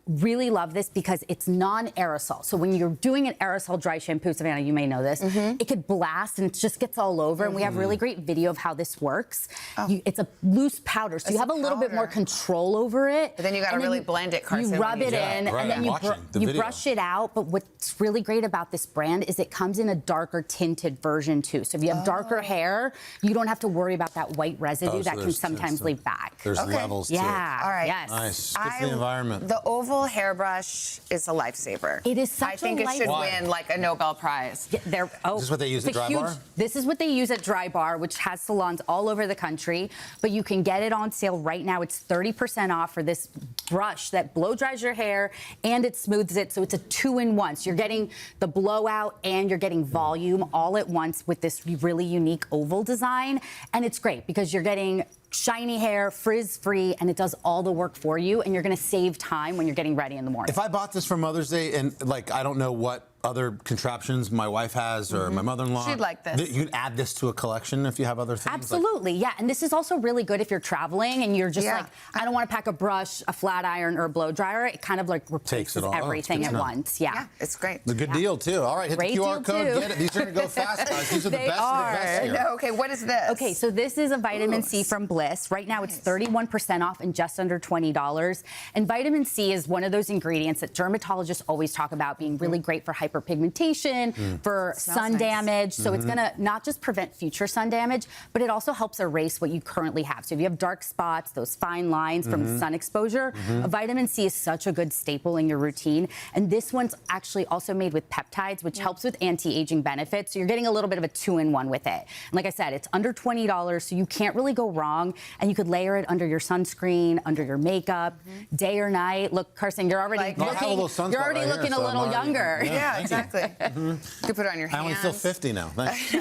Really love this because it's non-aerosol. So when you're doing an aerosol dry shampoo, Savannah, you may know this, it could blast and it just gets all over. And we have really great video of how this works. It's a loose powder, so you have a little bit more control over it.
But then you got to really blend it, Carson.
You rub it in, and then you brush it out. But what's really great about this brand is it comes in a darker tinted version too. So if you have darker hair, you don't have to worry about that white residue that can sometimes leave back.
There's levels to it.
Yeah.
All right.
Yes.
Nice. Good for the environment.
The oval hairbrush is a lifesaver.
It is such
I think it should win like a Nobel Prize.
Is this what they use at Dry Bar?
This is what they use at Dry Bar, which has salons all over the country. But you can get it on sale right now. It's 30% off for this brush that blow dries your hair and it smooths it. So it's a 2-in-1. So you're getting the blowout and you're getting volume all at once with this really unique oval design. And it's great because you're getting shiny hair, frizz-free, and it does all the work for you, and you're going to save time when you're getting ready in the morning.
If I bought this for Mother's Day and, like, I don't know what other contraptions my wife has or my mother-in-law.
She'd like this.
You can add this to a collection if you have other things.
Absolutely, yeah. And this is also really good if you're traveling and you're just like, I don't want to pack a brush, a flat iron, or a blow dryer. It kind of like replaces everything at once. Yeah,
it's great.
A good deal, too. All right, hit
Great
the QR
deal,
code.
too.
Get it. These are going to go fast, guys. These are the
They
best
are.
of the best here.
Okay, what is this?
Okay, so this is a vitamin C from Bliss. Right now it's 31% off and just under $20. And vitamin C is one of those ingredients that dermatologists always talk about being really great for hyperpigmentation, for sun damage. So it's going to not just prevent future sun damage, but it also helps erase what you currently have. So if you have dark spots, those fine lines from sun exposure, vitamin C is such a good staple in your routine. And this one's actually also made with peptides, which helps with anti-aging benefits. So you're getting a little bit of a 2-in-1 with it. And like I said, it's under $20, so you can't really go wrong. And you could layer it under your sunscreen, under your makeup, day or night. Look, Carson, you're already looking a little younger.
Yeah, exactly. You can put it on your hands.
I only feel 50 now. Thanks.
All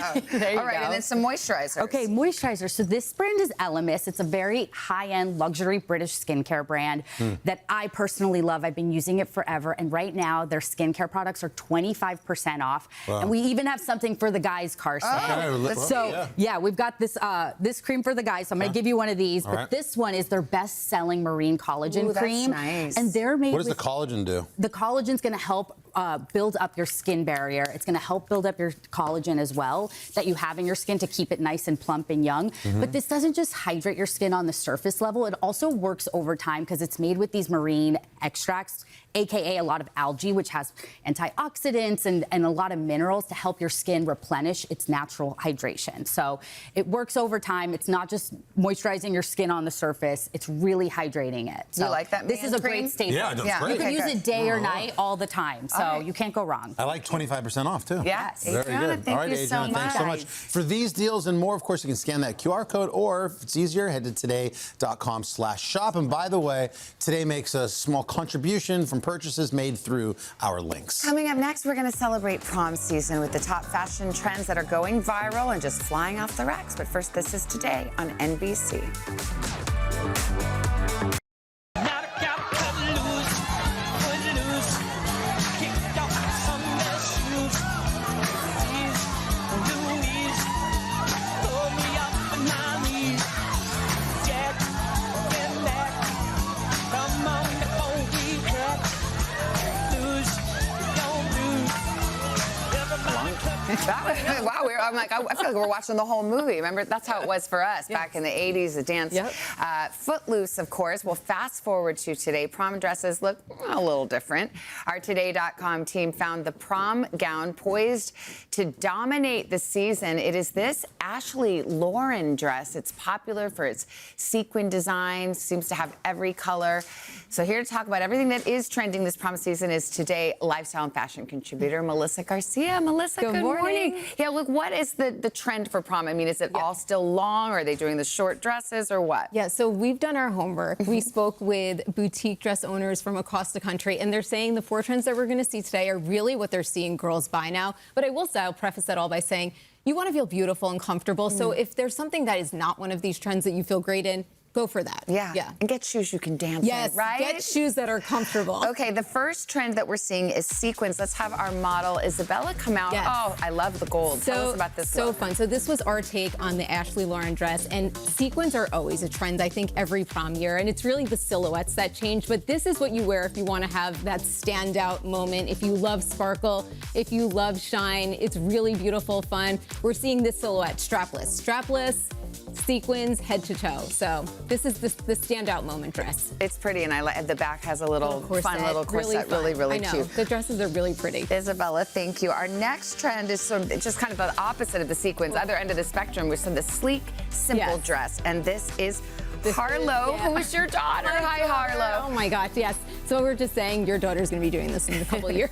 right, and then some moisturizers.
Okay, moisturizer. So this brand is Elemis. It's a very high-end luxury British skincare brand that I personally love. I've been using it forever. And right now, their skincare products are 25% off.
Wow.
And we even have something for the guys, Carson. We've got this this cream for the guys. So I'm going to give you one of these. But this one is their best-selling marine collagen cream.
That's nice.
And they're made
What does the collagen do?
The collagen's going to help build up your skin barrier. It's going to help build up your collagen as well that you have in your skin to keep it nice and plump and young. But this doesn't just hydrate your skin on the surface level. It also works over time because it's made with these marine extracts AKA a lot of algae, which has antioxidants and a lot of minerals to help your skin replenish its natural hydration. So it works over time. It's not just moisturizing your skin on the surface, it's really hydrating it. So
you like that?
This is a
cream?
great staple.
Yeah, that's great.
You can
Okay,
use
good.
it day or night all the time, so you can't go wrong.
I like 25% off, too.
Yes.
Very
Adriana,
good.
thank
All right,
you so
Adriana, thanks so much. For these deals and more, of course, you can scan that QR code, or if it's easier, head to today.com/shop. And by the way, Today makes a small contribution from purchases made through our links.
Coming up next, we're going to celebrate prom season with the top fashion trends that are going viral and just flying off the racks. But first, this is Today on NBC. Wow, I'm like, I feel like we're watching the whole movie. Remember, that's how it was for us back in the 80s, the dance. Footloose, of course. We'll fast forward to today. Prom dresses look a little different. Our Today.com team found the prom gown poised to dominate the season. It is this Ashley Lauren dress. It's popular for its sequin design, seems to have every color. So here to talk about everything that is trending this prom season is Today lifestyle and fashion contributor Melissa Garcia. Melissa, good morning. Yeah, look, what is the trend for prom? I mean, is it all still long? Or are they doing the short dresses or what?
Yeah, so we've done our homework. We spoke with boutique dress owners from across the country, and they're saying the 4 trends that we're going to see today are really what they're seeing girls buy now. But I will say, I'll preface that all by saying, you want to feel beautiful and comfortable. So if there's something that is not one of these trends that you feel great in, go for that. Yeah. And
get shoes you can dance
in, right?
Yes,
Get shoes that are comfortable.
Okay, the first trend that we're seeing is sequins. Let's have our model, Isabella, come out.
Yes.
Oh, I love the gold. Tell us about this
So
look.
fun. So this was our take on the Ashley Lauren dress, and sequins are always a trend, I think, every prom year, and it's really the silhouettes that change, but this is what you wear if you want to have that standout moment, if you love sparkle, if you love shine. It's really beautiful, fun. We're seeing this silhouette, strapless, sequins, head to toe. So this is the standout moment dress.
It's pretty, and I like the back has a little fun little corset.
Really,
really
I know.
cute.
The dresses are really pretty.
Isabella, thank you. Our next trend is just kind of the opposite of the sequins, other end of the spectrum, which is the sleek, simple dress. And this is Harlow, who is your daughter. Hi, Harlow.
Oh my gosh, yes. So we're just saying your daughter's gonna be doing this in a couple years.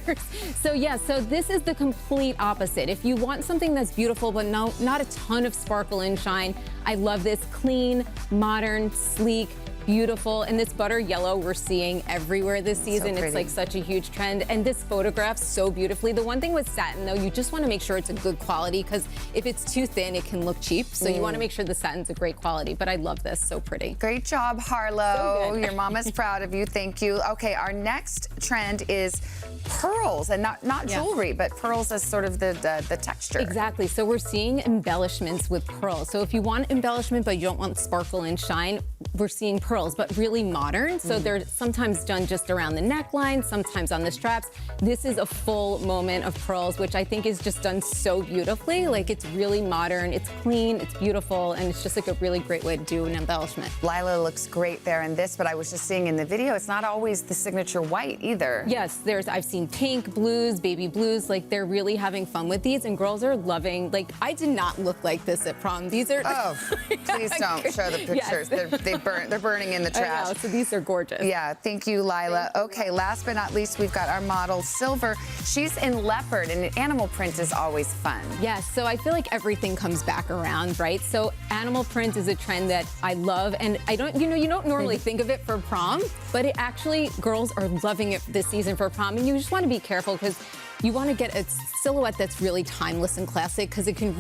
So so this is the complete opposite. If you want something that's beautiful, but not a ton of sparkle and shine, I love this clean, modern, sleek, beautiful. And this butter yellow we're seeing everywhere this season. It's like such a huge trend. And this photographs so beautifully. The one thing with satin though, you just want to make sure it's a good quality, because if it's too thin, it can look cheap. So you want to make sure the satin's a great quality. But I love this, so pretty.
Great job, Harlow.
So good.
Your mama's proud of you. Thank you. Okay, our next trend is pearls, and not jewelry, but pearls as sort of the texture.
Exactly. So we're seeing embellishments with pearls. So if you want embellishment but you don't want sparkle and shine, we're seeing pearls, but really modern. So they're sometimes done just around the neckline, sometimes on the straps. This is a full moment of pearls, which I think is just done so beautifully. Like, it's really modern, it's clean, it's beautiful, and it's just like a really great way to do an embellishment.
Lila looks great there in this, but I was just seeing in the video, it's not always the signature white either.
Yes, I've seen pink, blues, baby blues. Like, they're really having fun with these, and girls are loving. Like, I did not look like this at prom. These are.
Oh, please don't show the pictures.
Yes.
They're burning in the trash.
I know, so these are gorgeous.
Yeah, thank you, Lila. Okay, last but not least, we've got our model, Silver. She's in leopard, and animal print is always fun.
Yes, so I feel like everything comes back around, right? So animal print is a trend that I love, and you don't normally think of it for prom, but it actually, girls are loving it this season for prom, and you just want to be careful, because you want to get a silhouette that's really timeless and classic, because it can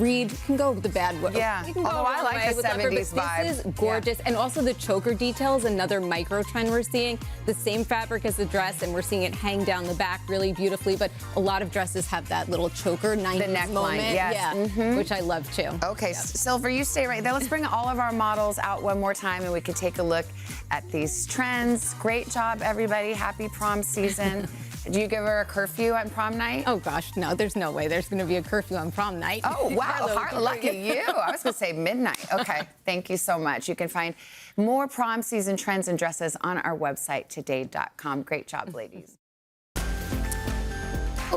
go the bad way.
Yeah,
it can go
although I like the 70s vibe.
This is gorgeous. And also the choker detail is another micro trend we're seeing. The same fabric as the dress, and we're seeing it hang down the back really beautifully, but a lot of dresses have that little choker 90s
the neckline,
moment.
yes.
Which I love too.
Okay, Silver, you stay right there. Let's bring all of our models out one more time, and we can take a look at these trends. Great job, everybody. Happy prom season. Do you give her a curfew on prom night?
Oh gosh, no, there's no way there's gonna be a curfew on prom night.
Oh wow, lucky you. I was gonna say midnight. Okay, thank you so much. You can find more prom season trends and dresses on our website, today.com. Great job, ladies.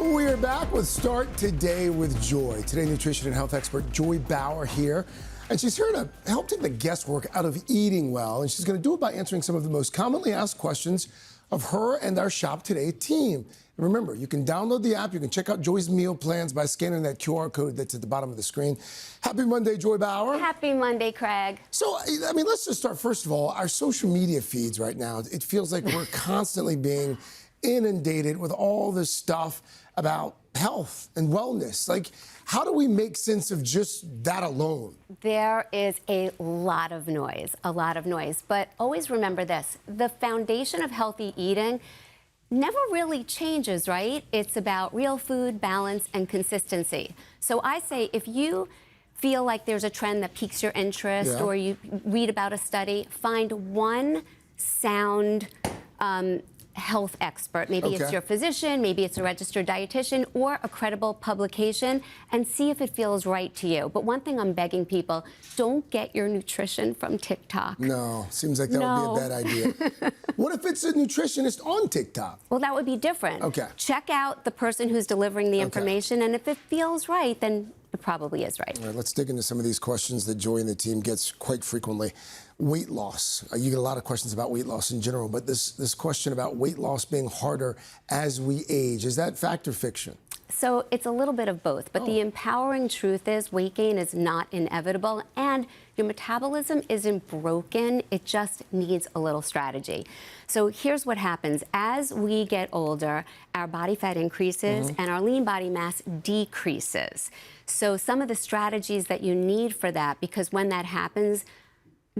We are back with Start Today with Joy. Today, nutrition and health expert Joy Bauer here. And she's here to help take the guesswork out of eating well. And she's going to do it by answering some of the most commonly asked questions of her and our Shop Today team. And remember, you can download the app. You can check out Joy's meal plans by scanning that QR code that's at the bottom of the screen. Happy Monday, Joy Bauer.
Happy Monday, Craig.
So, I mean, let's just start. First of all, our social media feeds right now, it feels like we're constantly being inundated with all this stuff about health and wellness. Like, how do we make sense of just that alone?
There is a lot of noise. But always remember this, the foundation of healthy eating never really changes, right? It's about real food, balance, and consistency. So I say if you feel like there's a trend that piques your interest or you read about a study, find one sound health expert. Maybe it's your physician, maybe it's a registered dietitian, or a credible publication, and see if it feels right to you. But one thing I'm begging people, don't get your nutrition from TikTok.
No, seems like that would be a bad idea. What if it's a nutritionist on TikTok?
Well, that would be different.
Okay.
Check out the person who's delivering the information, and if it feels right, then it probably is right.
All right, let's dig into some of these questions that Joy and the team gets quite frequently. Weight loss. You get a lot of questions about weight loss in general, but this question about weight loss being harder as we age, is that fact or fiction?
So it's a little bit of both, but the empowering truth is weight gain is not inevitable, and your metabolism isn't broken. It just needs a little strategy. So here's what happens. As we get older, our body fat increases and our lean body mass decreases. So some of the strategies that you need for that, because when that happens,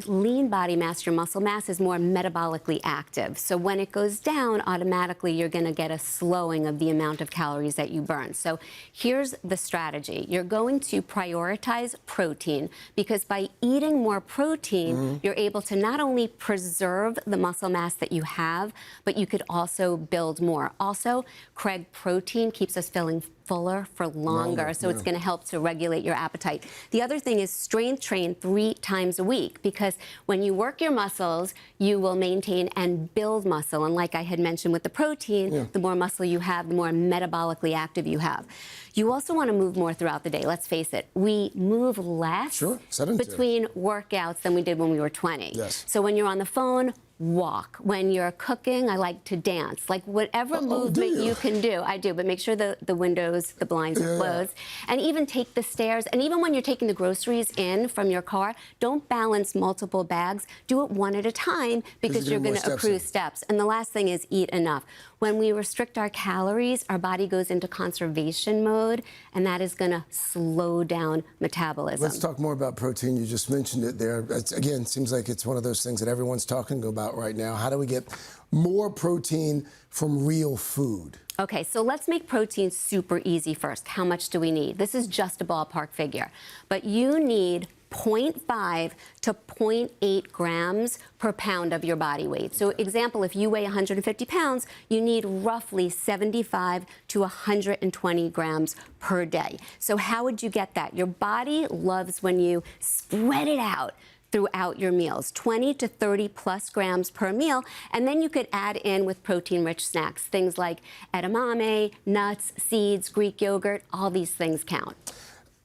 lean body mass, your muscle mass, is more metabolically active. So when it goes down, automatically you're going to get a slowing of the amount of calories that you burn. So here's the strategy. You're going to prioritize protein, because by eating more protein, you're able to not only preserve the muscle mass that you have, but you could also build more. Also, Craig, protein keeps us feeling fuller for longer, so it's going to help to regulate your appetite. The other thing is strength train 3 times a week, because when you work your muscles, you will maintain and build muscle. And like I had mentioned with the protein, the more muscle you have, the more metabolically active you have. You also want to move more throughout the day. Let's face it, we move less between workouts than we did when we were 20.
Yes.
So when you're on the phone, walk. When you're cooking, I like to dance. Like whatever movement you can do, I do, but make sure the windows, the blinds are closed. And even take the stairs. And even when you're taking the groceries in from your car, don't balance multiple bags. Do it one at a time, because you're going to accrue steps. And the last thing is eat enough. When we restrict our calories, our body goes into conservation mode, and that is going to slow down metabolism.
Let's talk more about protein. You just mentioned it there. Again, seems like it's one of those things that everyone's talking about right now. How do we get more protein from real food?
Okay, so let's make protein super easy first. How much do we need? This is just a ballpark figure, but you need 0.5 to 0.8 grams per pound of your body weight. So example, if you weigh 150 pounds, you need roughly 75 to 120 grams per day. So how would you get that? Your body loves when you spread it out throughout your meals, 20 to 30 plus grams per meal. And then you could add in with protein-rich snacks, things like edamame, nuts, seeds, Greek yogurt, all these things count.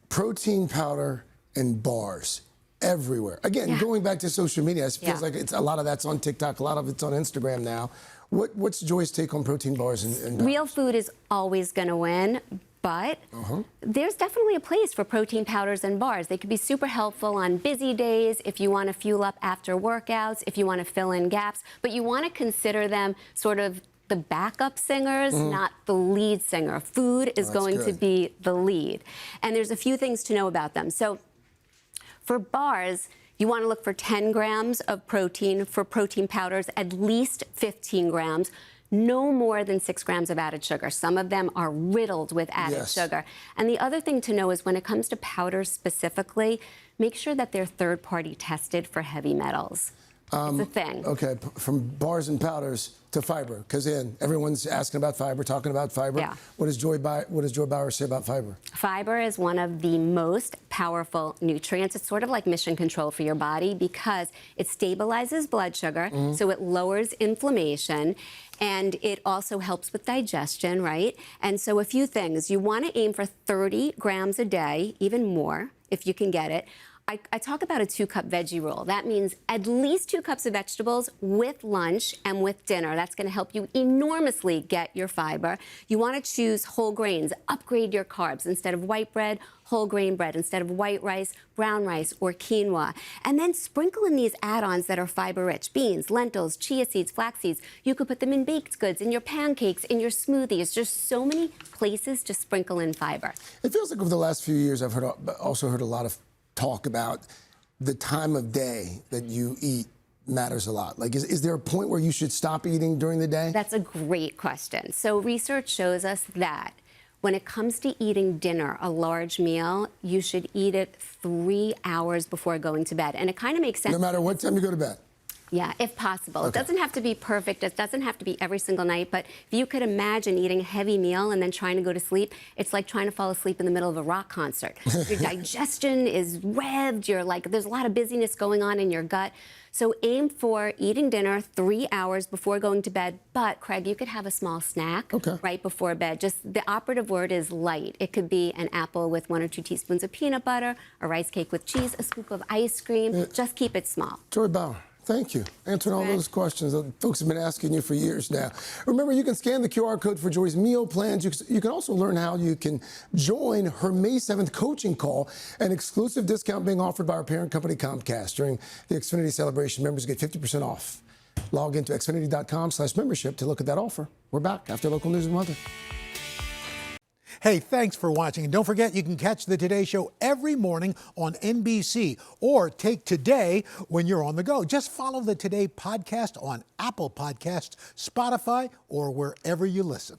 Protein powder and bars everywhere. Again, going back to social media, it feels like it's a lot of that's on TikTok, a lot of it's on Instagram now. What's Joy's take on protein bars and
Real food is always going to win, but there's definitely a place for protein powders and bars. They could be super helpful on busy days, if you want to fuel up after workouts, if you want to fill in gaps, but you want to consider them sort of the backup singers, not the lead singer. Food is going to be the lead. And there's a few things to know about them. So for bars, you want to look for 10 grams of protein. For protein powders, at least 15 grams. No more than 6 grams of added sugar. Some of them are riddled with added sugar. And the other thing to know is when it comes to powders specifically, make sure that they're third-party tested for heavy metals. It's a thing.
Okay, from bars and powders to fiber, because everyone's asking about fiber, talking about fiber.
Yeah.
What does Joy Bauer say about fiber?
Fiber is one of the most powerful nutrients. It's sort of like mission control for your body because it stabilizes blood sugar, so it lowers inflammation, and it also helps with digestion, right? And so a few things. You want to aim for 30 grams a day, even more, if you can get it. I talk about a 2-cup veggie rule. That means at least 2 cups of vegetables with lunch and with dinner. That's going to help you enormously get your fiber. You want to choose whole grains. Upgrade your carbs. Instead of white bread, whole grain bread. Instead of white rice, brown rice or quinoa. And then sprinkle in these add-ons that are fiber-rich. Beans, lentils, chia seeds, flax seeds. You could put them in baked goods, in your pancakes, in your smoothies. There's so many places to sprinkle in fiber.
It feels like over the last few years, I've also heard a lot of talk about the time of day that you eat matters a lot. Like, is there a point where you should stop eating during the day?
That's a great question. So research shows us that when it comes to eating dinner, a large meal, you should eat it 3 hours before going to bed. And it kind of makes sense.
No matter what time you go to bed?
Yeah, if possible.
Okay.
It doesn't have to be perfect. It doesn't have to be every single night. But if you could imagine eating a heavy meal and then trying to go to sleep, it's like trying to fall asleep in the middle of a rock concert. Your digestion is revved. There's a lot of busyness going on in your gut. So aim for eating dinner 3 hours before going to bed. But, Craig, you could have a small snack right before bed. Just the operative word is light. It could be an apple with 1 or 2 teaspoons of peanut butter, a rice cake with cheese, a scoop of ice cream. Just keep it small.
Joy Bauer, thank you. Answering all those questions that folks have been asking you for years now. Remember, you can scan the QR code for Joy's meal plans. You can also learn how you can join her May 7th coaching call, an exclusive discount being offered by our parent company, Comcast. During the Xfinity celebration, members get 50% off. Log into xfinity.com/membership to look at that offer. We're back after local news and weather.
Hey, thanks for watching. And don't forget, you can catch the Today Show every morning on NBC or take Today when you're on the go. Just follow the Today podcast on Apple Podcasts, Spotify, or wherever you listen.